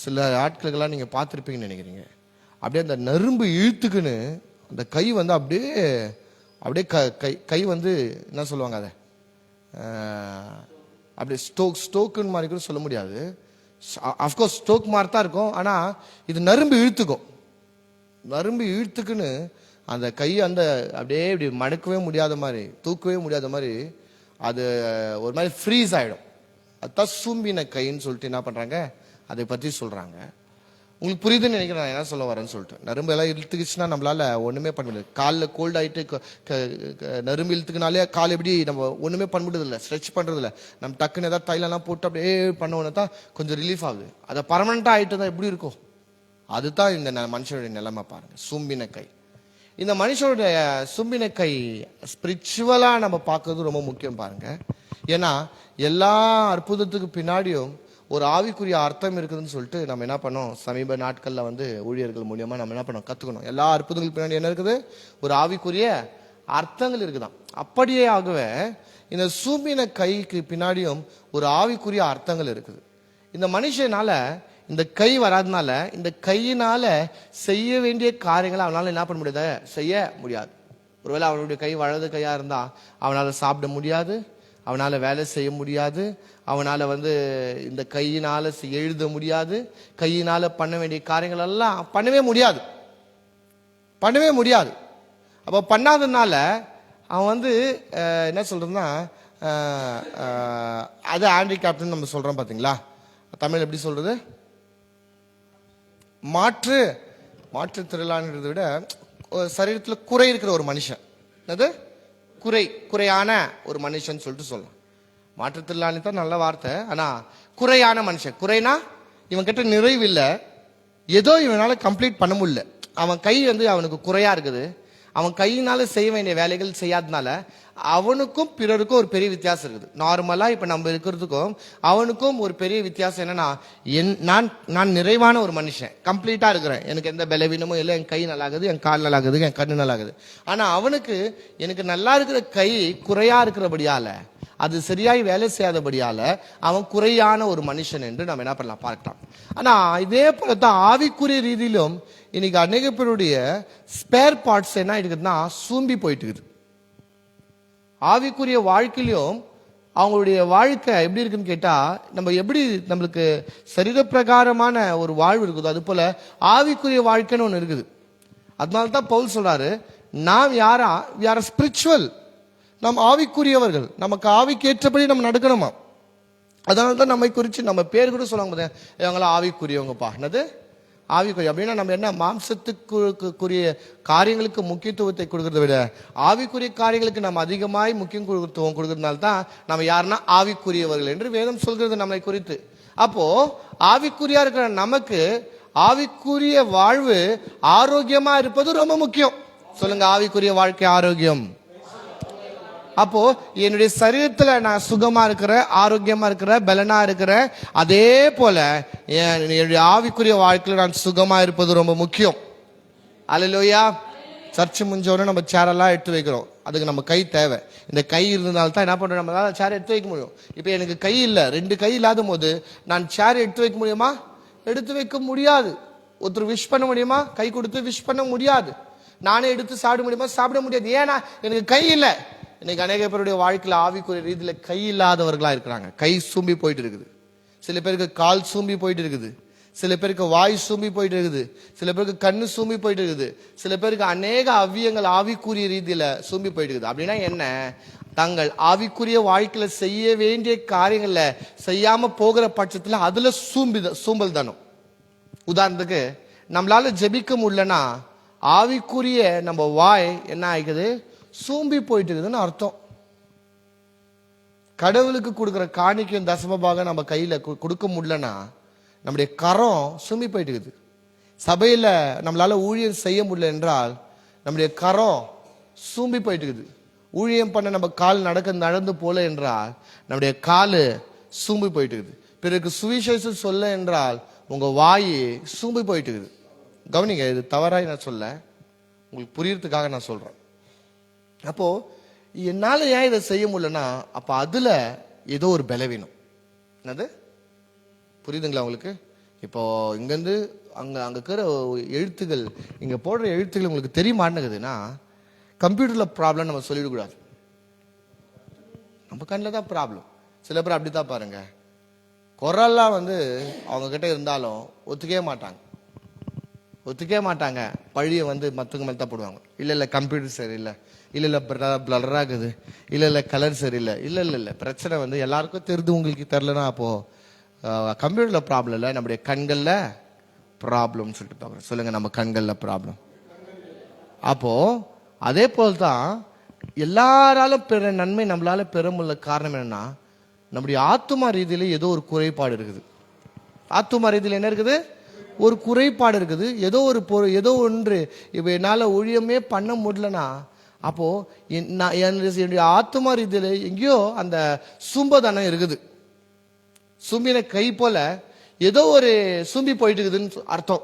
சில ஆட்களுக்கெல்லாம் நீங்க பார்த்துருப்பீங்கன்னு நினைக்கிறீங்க. அப்படியே அந்த நரும்பு இழுத்துக்குன்னு அந்த கை வந்து அப்படியே அப்படியே கை வந்து என்ன சொல்லுவாங்க, அதை அப்படியே ஸ்டோக்குன்னு மாதிரி கூட சொல்ல முடியாது. அஃப்கோர்ஸ் ஸ்டோக் மாதிரி தான் இருக்கும். ஆனால் இது நரும்பு இழுத்துக்கும். நரும்பு இழுத்துக்குன்னு அந்த கை அந்த அப்படியே இப்படி மடக்கவே முடியாத மாதிரி, தூக்கவே முடியாத மாதிரி அது ஒரு மாதிரி ஃப்ரீஸ் ஆகிடும். அதுதான் சூம்பின கைன்னு சொல்லிட்டு என்ன பண்ணுறாங்க, அதை பற்றி சொல்கிறாங்க. உங்களுக்கு புரியுதுன்னு நினைக்கிறேன் நான் என்ன சொல்ல வரேன்னு சொல்லிட்டு. நரும்பு எல்லாம் இழுத்துக்குச்சுன்னா நம்மளால ஒன்றுமே பண்ண முடியாது. காலில் கோல்டு ஆகிட்டு நரும்பு இழுத்துக்குனாலே கால் எப்படி நம்ம ஒன்றுமே பண்ண முடியாது இல்லை, ஸ்ட்ரெச் பண்ணுறது இல்லை. நம்ம டக்குன்னு ஏதாவது தைலெல்லாம் போட்டு அப்படியே பண்ண தான் கொஞ்சம் ரிலீஃப் ஆகுது. அதை பர்மனெண்ட்டாக ஆகிட்டு தான் எப்படி இருக்கும். அதுதான் இந்த மனுஷனுடைய நிலைமை. பாருங்க, சூம்பின கை. இந்த மனுஷனுடைய சூம்பின கை ஸ்பிரிச்சுவலாக நம்ம பார்க்கறது ரொம்ப முக்கியம். பாருங்க, ஏன்னா எல்லா அற்புதத்துக்கு பின்னாடியும் ஒரு ஆவிக்குரிய அர்த்தம் இருக்குதுன்னு சொல்லிட்டு நம்ம என்ன பண்ணோம், சமீப நாட்கள்ல வந்து ஊழியர்கள் மூலியமா நம்ம என்ன பண்ணோம், கத்துக்கணும். எல்லா அற்புதங்களுக்கு பின்னாடி என்ன இருக்குது, ஒரு ஆவிக்குரிய அர்த்தங்கள் இருக்குதான். அப்படியே ஆகவே இந்த சூம்பின கைக்கு பின்னாடியும் ஒரு ஆவிக்குரிய அர்த்தங்கள் இருக்குது. இந்த மனுஷனால இந்த கை வராதனால இந்த கையினால செய்ய வேண்டிய காரியங்களை அவனால என்ன பண்ண முடியாது, செய்ய முடியாது. ஒருவேளை அவனுடைய கை வலது கையா இருந்தா அவனால சாப்பிட முடியாது, அவனால வேலை செய்ய முடியாது, அவனால வந்து இந்த கையினால எழுத முடியாது, கையினால பண்ண வேண்டிய காரியங்கள் எல்லாம் பண்ணவே முடியாது. அப்ப பண்ணாததுனால அவன் வந்து என்ன சொல்றதுன்னா, அது ஹேண்டிகேப்ட்னு நம்ம சொல்றோம் பாத்தீங்களா. தமிழ் எப்படி சொல்றது, மாற்றுத்திறனாளின்றதை விட சரீரத்துல குறை இருக்கிற ஒரு மனுஷன், அது குறையான ஒரு மனுஷன் சொல்லிட்டு சொல்லலாம். மாற்றுத்திறனாளி தான் நல்ல வார்த்தை. ஆனா குறையான மனுஷன், குறைனா இவன் கிட்ட நிறைவு இல்லை, ஏதோ இவனால கம்ப்ளீட் பண்ண முடியல. அவன் கை வந்து அவனுக்கு குறையா இருக்குது. அவன் கையினால செய்ய வேண்டிய வேலைகள் செய்யாதனால அவனுக்கும் பிறருக்கும் ஒரு பெரிய வித்தியாசம் இருக்குது. நார்மலா இப்ப நம்ம இருக்கிறதுக்கும் அவனுக்கும் ஒரு பெரிய வித்தியாசம் என்னன்னா, நான் நிறைவான ஒரு மனுஷன், கம்ப்ளீட்டா இருக்கிறேன், எனக்கு எந்த பலவீனமும் இல்லை, என் கை நல்லாகுது, என் கால் நல்லாகுது, என் கண்ணு நல்லாகுது. ஆனா அவனுக்கு எனக்கு நல்லா இருக்கிற கை குறையா இருக்கிறபடியால, அது சரியாய் வேலை செய்யாதபடியால அவன் குறையான ஒரு மனுஷன் என்று நம்ம என்ன பண்ணலாம் பார்க்கலாம். ஆனா இதே போலதான் ஆவிக்குரிய ரீதியிலும் இன்னைக்கு அநேக பேருடைய ஸ்பேர் பார்ட்ஸ் என்ன இருக்குதுன்னா சூம்பி போயிட்டு இருக்குது. ஆவிக்குரிய வாழ்க்கையிலும் அவங்களுடைய வாழ்க்கை எப்படி இருக்குன்னு கேட்டா, நம்ம எப்படி நம்மளுக்கு சரீர பிரகாரமான ஒரு வாழ்வு இருக்குதோ அது போல ஆவிக்குரிய வாழ்க்கைன்னு ஒண்ணு இருக்குது. அதனால்தான் பவுல் சொல்றாரு, நாம் யார ஸ்பிரிச்சுவல், நாம் ஆவிக்குரியவர்கள், நமக்கு ஆவிக்கு ஏற்றபடி நம்ம நடக்கணுமா. அதனால தான் நம்மை குறித்து நம்ம பேர் கூட சொல்லுவாங்க, இவங்களாம் ஆவிக்குரியவங்கப்பா, என்னது ஆவிக்குரிய அப்படின்னா நம்ம என்ன மாம்சத்துக்குரிய காரியங்களுக்கு முக்கியத்துவத்தை கொடுக்கறத விட ஆவிக்குரிய காரியங்களுக்கு நம்ம அதிகமாய் முக்கியத்துவம் கொடுக்கறதுனால தான் நம்ம யாருன்னா ஆவிக்குரியவர்கள் என்று வேதம் சொல்கிறது நம்மளை குறித்து. அப்போ ஆவிக்குரியா இருக்கிற நமக்கு ஆவிக்குரிய வாழ்வு ஆரோக்கியமா இருப்பது ரொம்ப முக்கியம். சொல்லுங்க, ஆவிக்குரிய வாழ்க்கை ஆரோக்கியம். அப்போ என்னுடைய சரீரத்துல நான் சுகமா இருக்கிற, ஆரோக்கியமா இருக்கிற, பலனா இருக்கிற, அதே போல என்னுடைய ஆவிக்குரிய வாழ்க்கையில நான் சுகமா இருப்பது ரொம்ப முக்கியம். அல்லேலூயா. சர்ச்சு முடிஞ்சோடனே நம்ம சேரெல்லாம் எடுத்து வைக்கிறோம். அதுக்கு நம்ம கை தேவை. இந்த கை இருந்ததால்தான் என்ன பண்றோம், நம்மளால சேர் எடுத்து வைக்க முடியும். இப்ப எனக்கு கை இல்லை, 2 கை இல்லாத போது நான் சேர் எடுத்து வைக்க முடியுமா? எடுத்து வைக்க முடியாது. ஒருத்தர் விஷ் பண்ண முடியுமா? கை கொடுத்து விஷ் பண்ண முடியாது. நானே எடுத்து சாப்பிட முடியுமா? சாப்பிட முடியாது. ஏன்னா எனக்கு கை இல்லை. இன்னைக்கு அநேக பேருடைய வாழ்க்கையில் ஆவிக்குரிய ரீதியில கை இல்லாதவர்களா இருக்கிறாங்க. கை சூம்பி போயிட்டு இருக்குது. சில பேருக்கு கால் சூம்பி போயிட்டு இருக்குது. சில பேருக்கு வாய் சூம்பி போயிட்டு இருக்குது. சில பேருக்கு கண்ணு சூம்பி போயிட்டு இருக்குது. சில பேருக்கு அநேக அவ்வியங்கள் ஆவிக்குரிய ரீதியில சூம்பி போயிட்டு இருக்குது. அப்படின்னா என்ன, தங்கள் ஆவிக்குரிய வாழ்க்கையில செய்ய வேண்டிய காரியங்கள்ல செய்யாம போகிற பட்சத்துல அதுல சூம்பல் தானோ. உதாரணத்துக்கு நம்மளால ஜெபிக்க முடியலன்னா ஆவிக்குரிய நம்ம வாய் என்ன ஆயிக்குது, சூம்பி போயிட்டு இருக்குதுன்னு அர்த்தம். கடவுளுக்கு கொடுக்குற காணிக்கையும் தசமபாக நம்ம கையில கொடுக்க முடியலன்னா நம்முடைய கரம் சூம்பி போயிட்டு இருக்குது. சபையில நம்மளால ஊழியம் செய்ய முடியல என்றால் நம்முடைய கரம் சூம்பி போயிட்டு இருக்குது. ஊழியம் பண்ண நம்ம கால் நடந்து போல என்றால் நம்முடைய காலு சூம்பி போயிட்டு இருக்குது. பிறகு சுவிசேஷம் சொல்ல என்றால் உங்க வாய் சூம்பி போயிட்டு இருக்குது. கவனிங்க, இது தவறாய் நான் சொல்ல, உங்களுக்கு புரியறதுக்காக நான் சொல்றேன். அப்போ என்னால ஏன் இதை செய்ய முடியலன்னா அப்ப அதுல ஏதோ ஒரு பலவீனம். என்னது புரியுதுங்களா உங்களுக்கு? இப்போ இங்கிருந்து அங்க இருக்கிற எழுத்துகள், இங்க போடுற எழுத்துக்கள் உங்களுக்கு தெரிய மாட்டேங்குதுன்னா கம்ப்யூட்டர்ல ப்ராப்ளம் நம்ம சொல்லிடக்கூடாது. நம்ம கண்ணில் தான் ப்ராப்ளம். சில பேர் அப்படித்தான் பாருங்க, குரல்லாம் அவங்க கிட்ட இருந்தாலும் ஒத்துக்கவே மாட்டாங்க. பழிய மற்றவங்க மேல தான் போடுவாங்க. இல்ல கம்ப்யூட்டர் சரியில்லை, இல்ல பிளர் ஆகுது, இல்ல கலர் சரியில்லை, இல்ல பிரச்சனை எல்லாருக்கும் தெரிந்து உங்களுக்கு தெரியலன்னா அப்போ கம்ப்யூட்டர்ல ப்ராப்ளம் இல்லை, நம்முடைய கண்கள்ல ப்ராப்ளம் சொல்லிட்டு பாக்குறோம். சொல்லுங்க, நம்ம கண்கள்ல ப்ராப்ளம். அப்போ அதே போல்தான் எல்லாராலும் பெற நன்மை நம்மளால பெற முடியல. காரணம் என்னன்னா நம்முடைய ஆத்துமா ரீதியில ஏதோ ஒரு குறைபாடு இருக்குது. ஆத்துமா ரீதியில என்ன இருக்குது? ஒரு குறைபாடு இருக்குது. ஏதோ ஒன்று இப்ப என்னால ஊழியமே பண்ண முடியலன்னா அப்போ என்னுடைய ஆத்துமா ரீதியில எங்கேயோ அந்த சூம்பதானம் இருக்குது. சூம்பின கை போல ஏதோ ஒரு சூம்பி போயிட்டு இருக்குதுன்னு அர்த்தம்.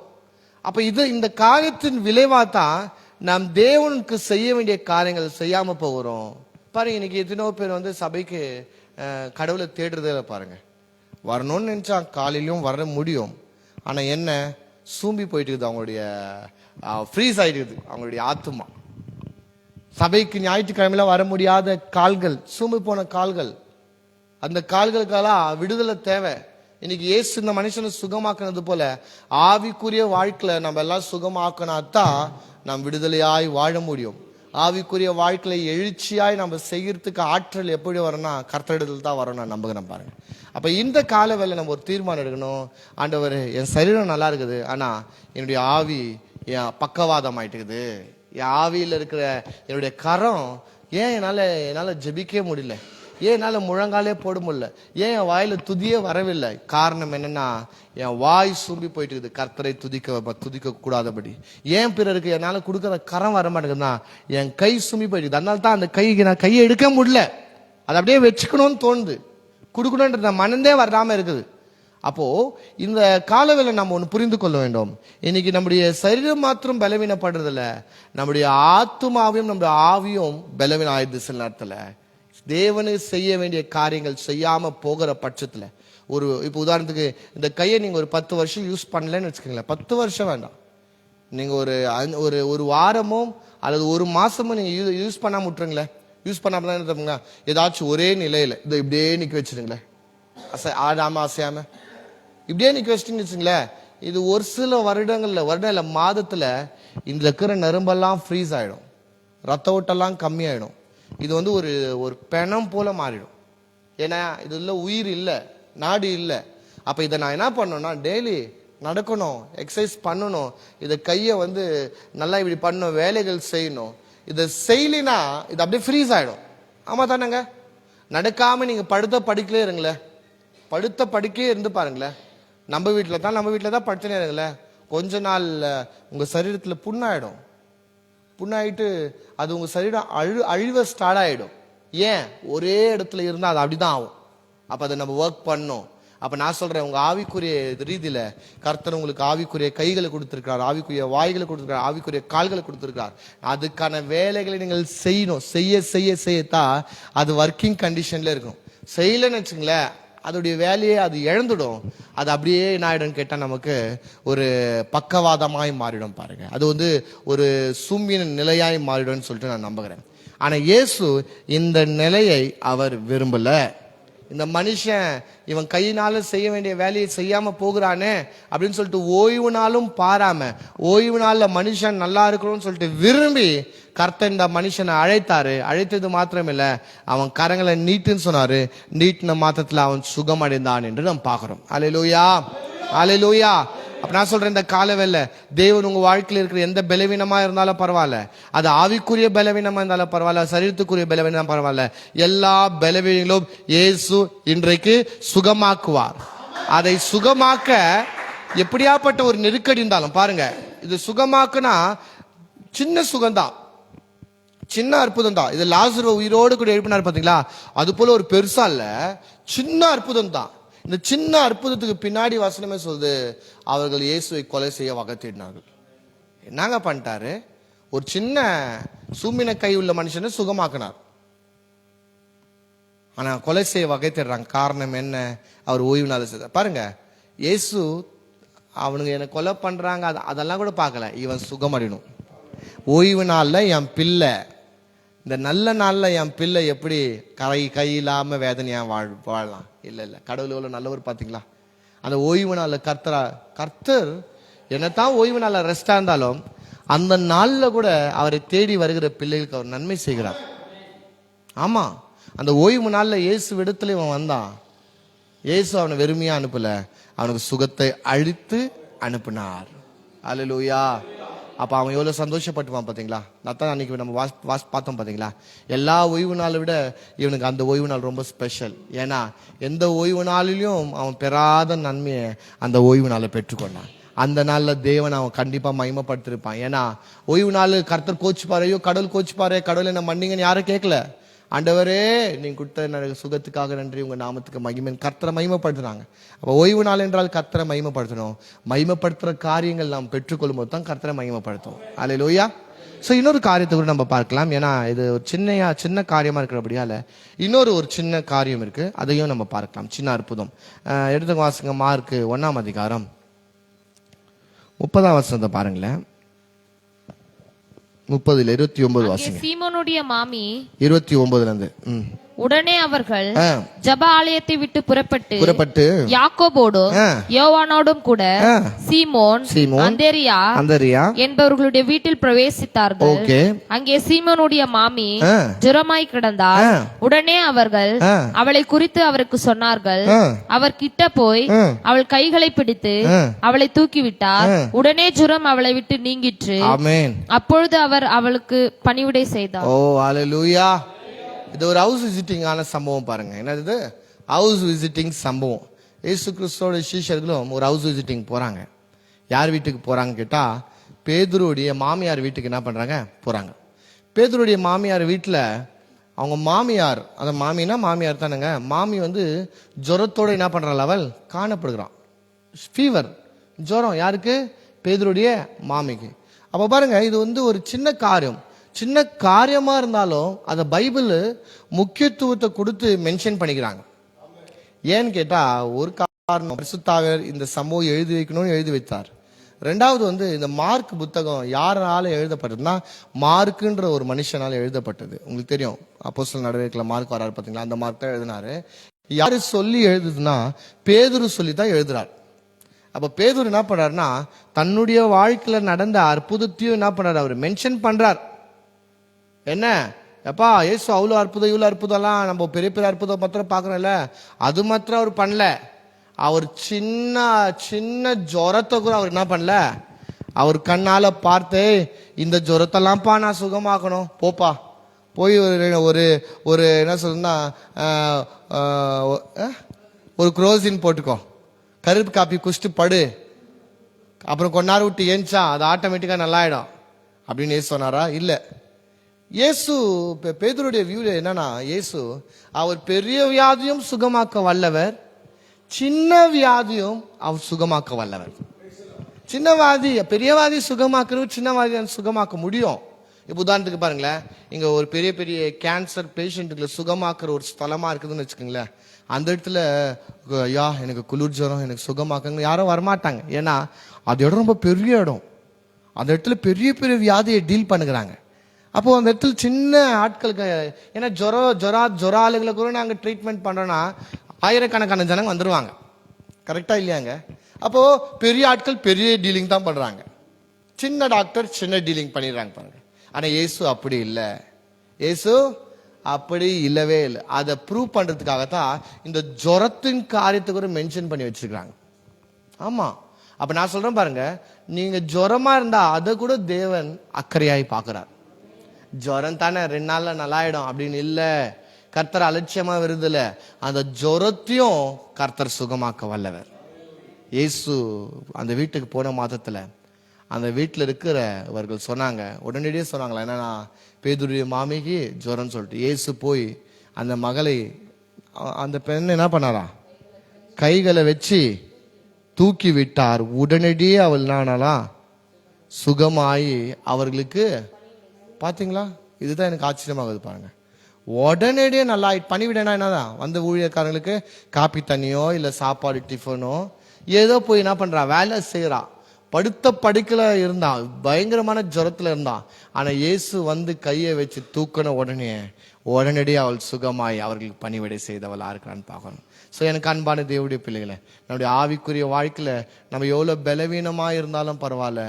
அப்ப இந்த காரியத்தின் விளைவா தான் நாம் தேவனுக்கு செய்ய வேண்டிய காரியங்கள் செய்யாம போகிறோம். பாருங்க, இன்னைக்கு எத்தனையோ பேர் சபைக்கு கடவுளை தேடுறத பாருங்க. வரணும்னு நினைச்சா காலையிலும் வர முடியும். ஆனா என்ன, சூம்பி போயிட்டு இருக்குது. அவங்களுடைய ஃப்ரீஸ் ஆயிடுது அவங்களுடைய ஆத்துமா. சபைக்கு ஞாயிற்றுக்கிழமையில வர முடியாத கால்கள், சூம்பி போன கால்கள், அந்த கால்களுக்கெல்லாம் விடுதலை தேவை. இன்னைக்கு இயேசு இந்த மனுஷனை சுகமாக்குனது போல ஆவிக்குரிய வாழ்க்கையில நம்ம எல்லாம் சுகமாக்கினாத்தான் நாம் விடுதலையாய் வாழ முடியும். ஆவிக்குரிய வாழ்க்கையில எழுச்சியாய் நம்ம செய்யறதுக்கு ஆற்றல் எப்படி வரணும்னா கர்த்தரிடத்தில் தான் வரணும். நான் நம்புகிறேன் பாருங்க. அப்ப இந்த கால வேலை நம்ம ஒரு தீர்மானம் எடுக்கணும். ஆண்டவர், என் சரீரம் நல்லா இருக்குது, ஆனா என்னுடைய ஆவி என் பக்கவாதம் ஆயிட்டுக்குது. என் ஆவியில இருக்கிற என்னுடைய கரம் ஏன் என்னால ஜெபிக்கவே முடியல, ஏன் என்னால முழங்காலே போட முடியல, ஏன் என் வாயில துதியே வரவில்லை. காரணம் என்னன்னா என் வாய் சூம்பி போயிட்டு இருக்குது. கர்த்தரை துதிக்க கூடாதபடி. ஏன் பிறருக்கு என்னால கொடுக்கற கரம் வர மாட்டேங்குதுன்னா என் கை சூம்பி போயிட்டு. அதனால தான் அந்த நான் கையை எடுக்க முடியல. அதை அப்படியே வச்சுக்கணும்னு தோணுது, கொடுக்கணும்ன்ற மனந்தே வராம இருக்குது. அப்போ இந்த காலவேளை நம்ம ஒன்று புரிந்து கொள்ள வேண்டும். இன்னைக்கு நம்முடைய சரீரம் மாத்திரம் பலவீனப்படுறதில்ல, நம்முடைய ஆத்துமாவையும் நம்முடைய ஆவியும் பலவீனம் ஆயிடுது. சில நேரத்துல தேவனுக்கு செய்ய வேண்டிய காரியங்கள் செய்யாம போகிற பட்சத்துல இப்போ உதாரணத்துக்கு இந்த கையை நீங்க ஒரு 10 வருஷம் யூஸ் பண்ணலன்னு வச்சுக்கோங்களேன். 10 வருஷம் வேண்டாம், நீங்க ஒரு வாரமோ அல்லது ஒரு மாசமோ நீங்க யூஸ் பண்ணாம விட்டுருங்களேன். யூஸ் பண்ணாம தான் ஏதாச்சும் ஒரே நிலையில இப்படியே நிக்க வச்சிருங்களேன், ஆடாம அசையாம இப்படியே நிக்க வச்சிட்டீங்கன்னு வச்சுங்களேன். இது ஒரு சில வருடம் இல்ல மாதத்துல இந்த இருக்கிற நரம்பெல்லாம் ஃப்ரீஸ் ஆயிடும், ரத்த ஓட்டெல்லாம் கம்மி ஆயிடும். இது ஒரு பெணம் போல மாறிடும். ஏன்னா இதுல உயிர் இல்லை, நாடு இல்லை. அப்ப இதை நான் என்ன பண்ணணும்னா டெய்லி நடக்கணும், எக்ஸசைஸ் பண்ணணும், இதை கையை வந்து நல்லா இப்படி பண்ணணும், வேலைகள் செய்யணும். இதை செய்யலினா இது அப்படியே ஃப்ரீஸ் ஆகிடும். ஆமாம் தானேங்க? நடக்காமல் நீங்கள் படுத்த படிக்கலே இருங்களேன், படுத்த படிக்கே இருந்து பாருங்களேன். நம்ம வீட்டில் தான் படுத்துனே இருங்களேன், கொஞ்ச நாள் உங்கள் சரீரத்தில் புண்ணாயிடும். புண்ணாயிட்டு அது உங்கள் சரீரம் அழிவ ஸ்டார்ட் ஆகிடும். ஏன்? ஒரே இடத்துல இருந்தால் அது அப்படிதான் ஆகும். அப்போ அதை நம்ம ஒர்க் பண்ணணும். அப்போ நான் சொல்கிறேன், உங்கள் ஆவிக்குரிய ரீதியில் கர்த்தர் உங்களுக்கு ஆவிக்குரிய கைகளை கொடுத்துருக்கார், ஆவிக்குரிய வாய்களை கொடுத்துருக்கார், ஆவிக்குரிய கால்களை கொடுத்துருக்கார். அதுக்கான வேலைகளை நீங்கள் செய்யணும். செய்யத்தான் அது ஒர்க்கிங் கண்டிஷனில் இருக்கும். செய்யலைன்னு வச்சுங்களேன், அதோடைய வேலையை அது இழந்துடும். அது அப்படியே என்ன ஆயிடும் கேட்டால் நமக்கு ஒரு பக்கவாதமாய் மாறிடும். பாருங்க, அது வந்து ஒரு சூம்பின நிலையாய் மாறிடும்னு சொல்லிட்டு நான் நம்புகிறேன். ஆனால் இயேசு இந்த நிலையை அவர் விரும்பல. இந்த மனுஷன் இவன் கையினால செய்ய வேண்டிய வேலையை செய்யாம போகிறானே அப்படின்னு சொல்லிட்டு ஓய்வு நாளும் பாராம, ஓய்வு நாள்ல மனுஷன் நல்லா இருக்கணும்னு சொல்லிட்டு விரும்பி கர்த்தர் இந்த மனுஷனை அழைத்தாரு. அழைத்தது மாத்திரமில்ல, அவன் கரங்களை நீட்டுன்னு சொன்னாரு. நீட்டின மாத்திரத்துல அவன் சுகம் அடைந்தான் என்று நாம் பார்க்கிறோம். அல்லேலூயா, அல்லேலூயா. அப்ப நான் சொல்றேன், இந்த காலவேளை தேவன் உங்க வாழ்க்கையில் இருக்கிற எந்த பலவீனமா இருந்தாலும் பரவாயில்ல, அது ஆவிக்குரிய பலவீனமா இருந்தாலும் பரவாயில்ல, சரீரத்துக்குரிய பலவீனம் பரவாயில்ல, எல்லா பலவீனங்களும் இயேசு இன்றைக்கு சுகமாக்குவார். அதை சுகமாக்க எப்படியாப்பட்ட ஒரு நெருக்கடி இருந்தாலும் பாருங்க, இது சுகமாக்குனா சின்ன சுகம்தான், சின்ன அற்புதம் தான். இது லாசரு உயிரோடு கூட எழுப்பினார் பாத்தீங்களா, அது போல ஒரு பெருசா இல்ல, சின்ன அற்புதம் தான். இந்த சின்ன அற்புதத்துக்கு பின்னாடி வசனமே சொல்லுது, அவர்கள் இயேசுவை கொலை செய்ய வகை தேடினார்கள். என்னங்க பண்ணிட்டாரு? ஒரு சின்ன சூம்பின கை உள்ள மனுஷனை சுகமாக்கினார். ஆனா கொலை செய்ய வகை தேடுறாங்க. காரணம் என்ன? அவர் ஓய்வு நாள் செய்தார். பாருங்க, இயேசு அவனுங்க என்ன கொலை பண்றாங்க அதெல்லாம் கூட பார்க்கல, இவன் சுகம் அடையணும். ஓய்வு நாள்ல என் பிள்ளை, இந்த நல்ல நாள்ல என் பிள்ளை எப்படி கை இல்லாம வேதனையா வாழலாம்? இல்ல கடவுள் எவ்வளவு நல்லவர் பாத்தீங்களா? அந்த ஓய்வு நாள்ல கர்த்தர் என்னத்தான் ஓய்வு நாள்ல ரெஸ்டா இருந்தாலும் அந்த நாள்ல கூட அவரை தேடி வருகிற பிள்ளைகளுக்கு அவர் நன்மை செய்கிறார். ஆமா, அந்த ஓய்வு நாள்ல இயேசு விடத்துல இவன் வந்தான். இயேசு அவனை வெறுமையா அனுப்பல, அவனுக்கு சுகத்தை அழித்து அனுப்பினார். அல்லேலூயா. அப்போ அவன் எவ்வளோ சந்தோஷப்பட்டுவான் பார்த்தீங்களா? அதான் அன்னைக்கு நம்ம பார்த்தோம் பார்த்தீங்களா? எல்லா ஓய்வு நாளை விட இவனுக்கு அந்த ஓய்வு நாள் ரொம்ப ஸ்பெஷல். ஏன்னா எந்த ஓய்வு நாளிலையும் அவன் பெறாத நன்மையை அந்த ஓய்வு நாளை பெற்றுக்கொண்டான். அந்த நாளில் தேவன் அவன் கண்டிப்பாக மகிமைப்படுத்திருப்பான். ஏன்னா ஓய்வு நாள் கர்த்தர் கோச்சுப்பாரு, ஐயோ கடவுள் கோச்சுப்பாரு, கடவுள் என்ன மன்னிங்கன்னு யாரும் கேட்கல. ஆண்டவரே நீங்க கொடுத்த சுகத்துக்காக நன்றி, உங்க நாமத்துக்கு மகிமை, கர்த்தரை மகிமைப்படுத்துறாங்க. அப்போ ஓய்வு நாள் என்றால் கர்த்தரை மகிமைப்படுத்தணும். மகிமைப்படுத்துற காரியங்கள் நாம் பெற்றுக்கொள்ளும் போது தான் கர்த்தரை மகிமைப்படுத்தும். அல்லேலூயா. ஸோ இன்னொரு காரியத்தை கூட நம்ம பார்க்கலாம். ஏன்னா இது ஒரு சின்ன காரியமா இருக்கிறபடியால இன்னொரு சின்ன காரியம் இருக்கு, அதையும் நம்ம பார்க்கலாம். சின்ன அற்புதம் எடுத்து வாசிங்க. மார்க் 1ஆம் அதிகாரம் 30ஆம் வசனத்தை பாருங்களேன். 30 29 வாசிங்க. சீமோனுடைய மாமி 29ல இருந்து. உடனே அவர்கள் ஜெப ஆலயத்தை விட்டு புறப்பட்டு யாக்கோபோடும் யோவானோடும் கூட சீமோன் அந்தேரியா என்பவர்களுடைய வீட்டில் பிரவேசித்தார்கள். அங்கே சீமோனுடைய மாமி ஜுரமாய் கிடந்தார். உடனே அவர்கள் அவளை குறித்து அவருக்கு சொன்னார்கள். அவர் கிட்ட போய் அவள் கைகளை பிடித்து அவளை தூக்கிவிட்டார். உடனே ஜுரம் அவளை விட்டு நீங்கிற்று. அப்பொழுது அவர் அவளுக்கு பணிவிடை செய்தார். ஓ அல்லேலூயா. இது ஒரு ஹவுஸ் விசிட்டிங் ஆன சம்பவம் பாருங்க. என்னது? ஹவுஸ் விசிட்டிங் சம்பவம். இயேசு கிறிஸ்துவோட சீஷர்களும் ஒரு ஹவுஸ் விசிட்டிங் போறாங்க. யார் வீட்டுக்கு போறாங்க கேட்டா, பேதுருடைய மாமியார் வீட்டுக்கு என்ன பண்றாங்க? போறாங்க. பேதுருடைய மாமியார் வீட்டுல அவங்க மாமியார், அந்த மாமியார் தானுங்க, மாமி வந்து ஜுரத்தோட என்ன பண்றாள்? அவள் காணப்படுகிறான். ஃபீவர், ஜுரம். யாருக்கு? பேதுருடைய மாமிக்கு. அப்ப பாருங்க, இது வந்து ஒரு சின்ன காரியமா இருந்தாலும் அதை பைபிள் முக்கியத்துவத்தை கொடுத்து மென்ஷன் பண்ணிக்கிறாங்க. ஏன்னு கேட்டா, ஒரு காரணம், பரிசுத்தாவியர் இந்த சம்பவம் எழுதி வைக்கணும்னு எழுதி வைத்தார். ரெண்டாவது வந்து இந்த மார்க் புத்தகம் யாரால எழுதப்பட்டதுன்னா, மார்க்குன்ற ஒரு மனுஷனால எழுதப்பட்டது. உங்களுக்கு தெரியும், அப்போஸ்தலர் நடவடிக்கையில் மார்க் வராரு பார்த்தீங்களா, அந்த மார்க் தான் எழுதினாரு. யாரு சொல்லி எழுதுதுன்னா, பேதுரு சொல்லி தான் எழுதுறாரு. அப்ப பேதுரு என்ன பண்றாருன்னா, தன்னுடைய வாழ்க்கையில நடந்த அற்புதத்தையும் என்ன பண்றாரு? அவர் மென்ஷன் பண்றார். என்ன எப்பா, ஏசு அவ்வளோ அற்புதம், இவ்வளோ அற்புதம்லாம் நம்ம பெரிய அற்புதம் மாத்திரம் பார்க்கறோம்ல, அது மாத்திரம் அவர் பண்ணல. அவர் சின்ன சின்ன ஜுரத்தை கூட அவர் என்ன பண்ணல, அவர் கண்ணால பார்த்து இந்த ஜுரத்தெல்லாம்ப்பா நான் சுகமாக்கணும், போப்பா போய் ஒரு ஒரு என்ன சொல்றா ஒரு குரோசின் போட்டுக்கோ, கருப்பு காப்பி குடிச்சிட்டு படு, அப்புறம் கொஞ்ச நேரம் விட்டு ஏஞ்சா அது ஆட்டோமேட்டிக்கா நல்லா ஆயிடும் அப்படின்னு ஏசு சொன்னாரா? இல்ல. இயேசு பேதுருடைய வியூல என்னன்னா, இயேசு அவர் பெரிய வியாதியும் சுகமாக்க வல்லவர், சின்ன வியாதியும் அவர் சுகமாக்க வல்லவர். சின்ன வியாதி பெரிய வியாதி சுகமாக்குறது, சின்ன வியாதி சுகமாக்க முடியும். இப்போ உதாரணத்துக்கு பாருங்களேன், இங்க ஒரு பெரிய பெரிய கேன்சர் பேஷண்ட்டுகளை சுகமாக்குற ஒரு ஸ்தலமா இருக்குதுன்னு வச்சுக்கோங்களேன். அந்த இடத்துல ஐயா எனக்கு குளிர் ஜுரம் எனக்கு சுகமாக்குங்க யாரும் வரமாட்டாங்க. ஏன்னா அது இடம் ரொம்ப பெரிய இடம், அந்த இடத்துல பெரிய பெரிய வியாதியை டீல் பண்ணுகிறாங்க. அப்போ அந்த இடத்துல சின்ன ஆட்களுக்கு, ஏன்னா ஜொர ஆளுகளை கூட நாங்கள் ட்ரீட்மெண்ட் பண்றோம்னா ஆயிரக்கணக்கான ஜனங்க வந்துருவாங்க, கரெக்டா இல்லையாங்க? அப்போ பெரிய ஆட்கள் பெரிய டீலிங் தான் பண்றாங்க, சின்ன டாக்டர் சின்ன டீலிங் பண்ணிடுறாங்க பாருங்க. ஆனா இயேசு அப்படி இல்லை, இயேசு அப்படி இல்லவே இல்லை. அதை ப்ரூவ் பண்றதுக்காகத்தான் இந்த ஜுரத்தின் காரியத்தை கூட மென்ஷன் பண்ணி வச்சிருக்காங்க. ஆமா, அப்ப நான் சொல்றேன் பாருங்க, நீங்க ஜுரமா இருந்தா அதை கூட தேவன் அக்கறையாய் பார்க்கிறார். ஜுரம் தானே 2 நாள்ல நல்லாயிடும் அப்படின்னு இல்ல, கர்த்தர் அலட்சியமா வருதுல, அந்த ஜுரத்தையும் கர்த்தர் சுகமாக்க வல்லவர். இயேசு அந்த வீட்டுக்கு போன மாதத்துல அந்த வீட்டில் இருக்கிறவர்கள் சொன்னாங்க, உடனடியே சொன்னாங்களா என்னன்னா, பேதுருடைய மாமிக்கு ஜுரம்னு சொல்லிட்டு இயேசு போய் அந்த மகளை, அந்த பெண் என்ன பண்ணாரா, கைகளை வச்சு தூக்கி விட்டார். உடனடியே அவள் என்னானாலா சுகமாயி அவர்களுக்கு, பாத்தீங்களா, இதுதான் எனக்கு ஆச்சரியமாகுது பாருங்க. உடனடியே நல்லா பண்ணிவிடனா என்னதான், வந்து ஊழியக்காரங்களுக்கு காப்பி தண்ணியோ இல்ல சாப்பாடு டிஃபனோ ஏதோ போய் என்ன பண்றா, வேலை செய்யறா, படுத்த படுக்கல இருந்தான், பயங்கரமான ஜுரத்துல இருந்தான். ஆனா இயேசு வந்து கையை வச்சு தூக்கின உடனடியே அவள் சுகமாய் அவர்களுக்கு பணிவிடை செய்தவள் இருக்கிறான்னு பார்க்கணும். ஸோ எனக்கு அன்பான தேவனுடைய பிள்ளைகளை, நம்முடைய ஆவிக்குரிய வாழ்க்கையில நம்ம எவ்வளவு பலவீனமா இருந்தாலும் பரவாயில்ல,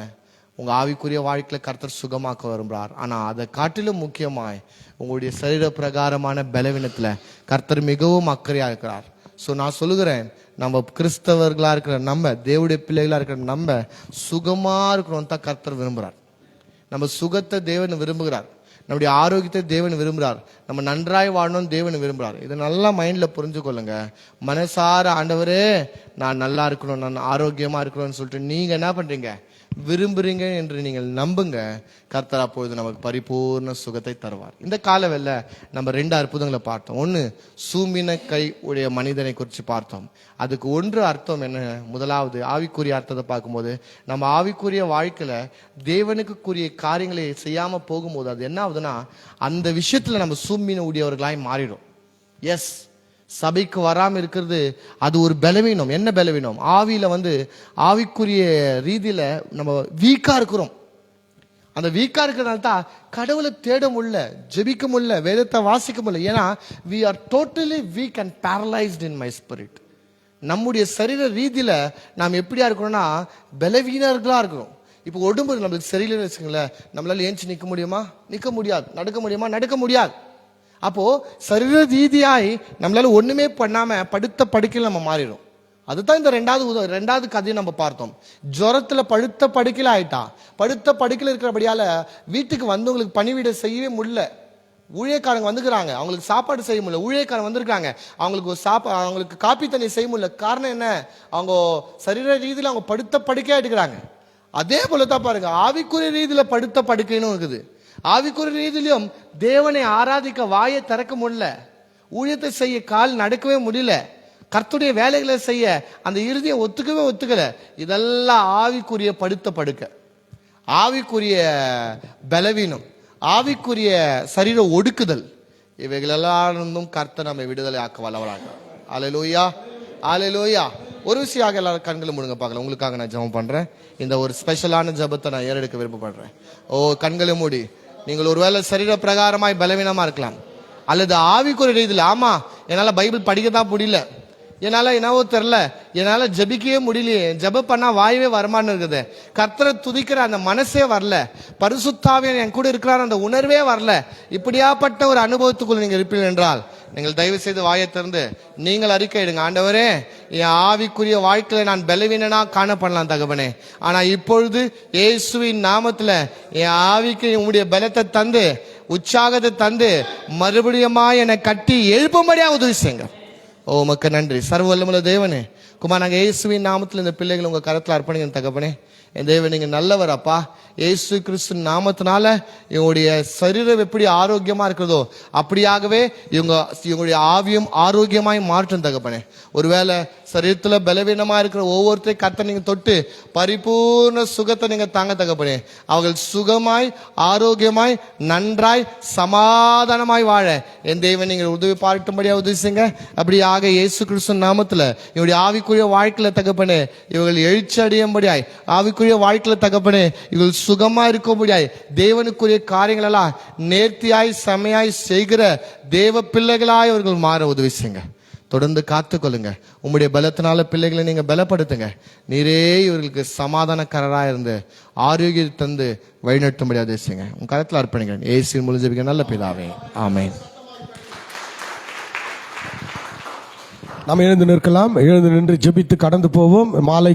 உங்க ஆவிக்குரிய வாழ்க்கையில கர்த்தர் சுகமாக்க விரும்புறார். ஆனா அதை காட்டிலும் முக்கியமாய் உங்களுடைய சரீர பிரகாரமான பலவீனத்துல கர்த்தர் மிகவும் அக்கறையா இருக்கிறார். ஸோ நான் சொல்லுகிறேன், நம்ம கிறிஸ்தவர்களா இருக்கிற நம்ம, தேவனுடைய பிள்ளைகளா இருக்கிற நம்ம சுகமா இருக்கணும் தான் கர்த்தர் விரும்புகிறார். நம்ம சுகத்தை தேவன் விரும்புகிறார், நம்முடைய ஆரோக்கியத்தை தேவன் விரும்புகிறார், நம்ம நன்றாய் வாழணும்னு தேவன் விரும்புகிறார். இதை நல்லா மைண்ட்ல புரிஞ்சு கொள்ளுங்க. மனசார ஆண்டவரே நான் நல்லா இருக்கணும், நான் ஆரோக்கியமா இருக்கணும்னு சொல்லிட்டு நீங்க என்ன பண்றீங்க, விரும்புறீங்க என்று நீங்கள் நம்புங்க. கர்த்தர் அப்பொழுது நமக்கு பரிபூர்ண சுகத்தை தருவார். இந்த காலவெல்ல நம்ம 2 அற்புதங்களை பார்த்தோம். ஒன்று, சூம்பின கை உடைய மனிதனை குறித்து பார்த்தோம். அதுக்கு ஒன்று அர்த்தம் என்ன, முதலாவது ஆவிக்குரிய அர்த்தத்தை பார்க்கும்போது, நம்ம ஆவிக்குரிய வாழ்க்கையில தேவனுக்கு கூறிய காரியங்களை செய்யாம போகும்போது அது என்ன ஆகுதுன்னா, அந்த விஷயத்துல நம்ம சூம்பின உடையவர்களாய் மாறிடும். எஸ், சபைக்கு வராம இருக்கிறது அது ஒரு பலவீனம். என்ன பலவீனம்? ஆவியில ஆவிக்குரிய ரீதியில நம்ம வீக்கா இருக்கிறோம். அந்த வீக்கா இருக்கிறதுனால தான் கடவுளை தேட முடியல, ஜெபிக்க முடியல, வேதத்தை வாசிக்க முடியல. ஏன்னா we are totally weak and paralyzed in my spirit. நம்முடைய சரீர ரீதியில நாம் எப்படியா இருக்கிறோம்னா பலவீனர்களா இருக்கிறோம். இப்போ உடம்பு நம்மளுக்கு சரியில்லைன்னு வச்சுங்களேன், நம்மளால ஏஞ்சி நிற்க முடியுமா? நிற்க முடியாது. நடக்க முடியுமா? நடக்க முடியாது. அப்போ சரீர ரீதியாய் நம்மளால ஒண்ணுமே பண்ணாம படுத்த படுக்கையில் நம்ம மாறிடும். அதுதான் இந்த ரெண்டாவது கதையை நம்ம பார்த்தோம். ஜுரத்துல படுத்த படுக்கையில ஆயிட்டா, படுத்த படுக்கையில இருக்கிறபடியால வீட்டுக்கு வந்தவங்களுக்கு பணிவிடை செய்யவே முடியல. ஊழியக்காரங்க வந்துக்கிறாங்க, அவங்களுக்கு சாப்பாடு செய்ய முடியல. ஊழியக்காரங்க வந்திருக்காங்க, அவங்களுக்கு காப்பி தண்ணி செய்ய முடியல. காரணம் என்ன? அவங்க சரீர ரீதியில அவங்க படுத்த படுக்கையா எடுக்கிறாங்க. அதே போலதான் பாருங்க, ஆவிக்குரிய ரீதியில படுத்த படுக்கைன்னு இருக்குது. ஆவிக்குரிய ரீதியிலும் தேவனை ஆராதிக்க வாயை திறக்க முடியல, ஊழியத்தை செய்ய கால் நடக்கவே முடியல, கர்த்தருடைய வேலைகளை செய்ய அந்த இறுதியை ஒத்துக்கல. இதெல்லாம் ஆவிக்குரிய படுத்த படுக்க, ஆவிக்குரிய பலவீனம், ஆவிக்குரிய சரீர ஒடுக்குதல். இவைகளெல்லாம் கர்த்தர் நம்மை விடுதலை ஆக்க வல்லவராக. அல்லேலூயா, அல்லேலூயா. ஒரு விஷயம், எல்லாரும் கண்களை மூடுங்க பார்க்கலாம். உங்களுக்காக நான் ஜெபம் பண்றேன். இந்த ஒரு ஸ்பெஷலான ஜெபத்தை நான் ஏறெடுக்க விருப்பப்படுறேன். கண்களை மூடி, நீங்கள் ஒருவேளை சரீர பிரகாரமாய் பலவீனமா இருக்கலாம், அல்லது ஆவிக்குரிய ரீதியில், ஆமா என்னால பைபிள் படிக்க தான் முடியல, என்னால என்னவோ தெரியல, என்னால ஜெபிக்கவே முடியலையே, ஜெபம் பண்ணா வாயவே வரமான்னு இருக்குது, கர்த்தரை துதிக்கிற அந்த மனசே வரல, பரிசுத்தாவியானவர் என் கூட இருக்கிறார் அந்த உணர்வே வரல. இப்படியாப்பட்ட ஒரு அனுபவத்துக்குள்ள நீங்க இருப்பீர்கள் என்றால் நீங்கள் தயவு செய்து வாயை திறந்து நீங்கள் அறிக்கையிடுங்க. ஆண்டவரே, என் ஆவிக்குரிய வாழ்க்கையில நான் பலவீனனா காணப்படலாம் தகப்பனே, ஆனா இப்பொழுது இயேசுவின் நாமத்துல என் ஆவிக்கு உங்களுடைய பலத்தை தந்து உற்சாகத்தை தந்து மறுபடியுமா என்னை கட்டி எழுப்பும்படியா உதவி செய்யுங்க. ஓ உமக்கு நன்றி. சர்வ வல்லமையுள்ள தேவனே, குமார் நாங்கள் இயேசுவின் நாமத்தில் இந்த பிள்ளைகள் உங்க கரத்தில் அர்ப்பணிங்க தகப்பனே. என் தேவன், நீங்க நல்லவர் அப்பா. இயேசு கிறிஸ்து நாமத்தினால இவங்களுடைய சரீரம் எப்படி ஆரோக்கியமா இருக்கிறதோ அப்படியாகவே இவங்களுடைய ஆவியும் ஆரோக்கியமாய் மாற்றும் தகப்பனே. ஒருவேளை சரீரத்துல பலவீனமா இருக்கிற ஒவ்வொருத்தரையும் கர்த்தர் நீங்க தொட்டு பரிபூர்ண சுகத்தை நீங்க தாங்க தகப்பனே. அவர்கள் சுகமாய் ஆரோக்கியமாய் நன்றாய் சமாதானமாய் வாழ என் தேவன் நீங்கள் உதவி பார்க்கும்படியா உதவி செய்யுங்க. அப்படியாக இயேசு கிறிஸ்து நாமத்துல இவருடைய ஆவிக்குரிய வாழ்க்கையில தகப்பனே இவர்கள் எழுச்சி அடையும்படியாய், ஆவிக்குரிய வாழ்க்கையில தகப்பனே இவர்கள் சுகமா இருக்கும்படியாய், தேவனுக்குரிய காரியங்கள் எல்லாம் நேர்த்தியாய் செமையாய் செய்கிற தேவ பிள்ளைகளாய் அவர்கள் மாற உதவி செய்யுங்க. தொடர்ந்து காத்துக்கொள்ளுங்க. உங்களுடைய பலத்தினால பிள்ளைகளை நீங்க பலப்படுத்துங்க. நீரே இவர்களுக்கு சமாதானக்காரராக இருந்து ஆரோக்கியத்தை தந்து வழிநடத்தும்படியாக செய்யுங்க. உங்க கரத்தில் அர்ப்பணிக்கிறேன் இயேசுவின் மூலம் ஜெபிக்கிறேன் நல்ல பிதாவே, ஆமென். நாம் எழுந்து நிற்கலாம். எழுந்து நின்று ஜெபித்து கடந்து போவோம். மாலை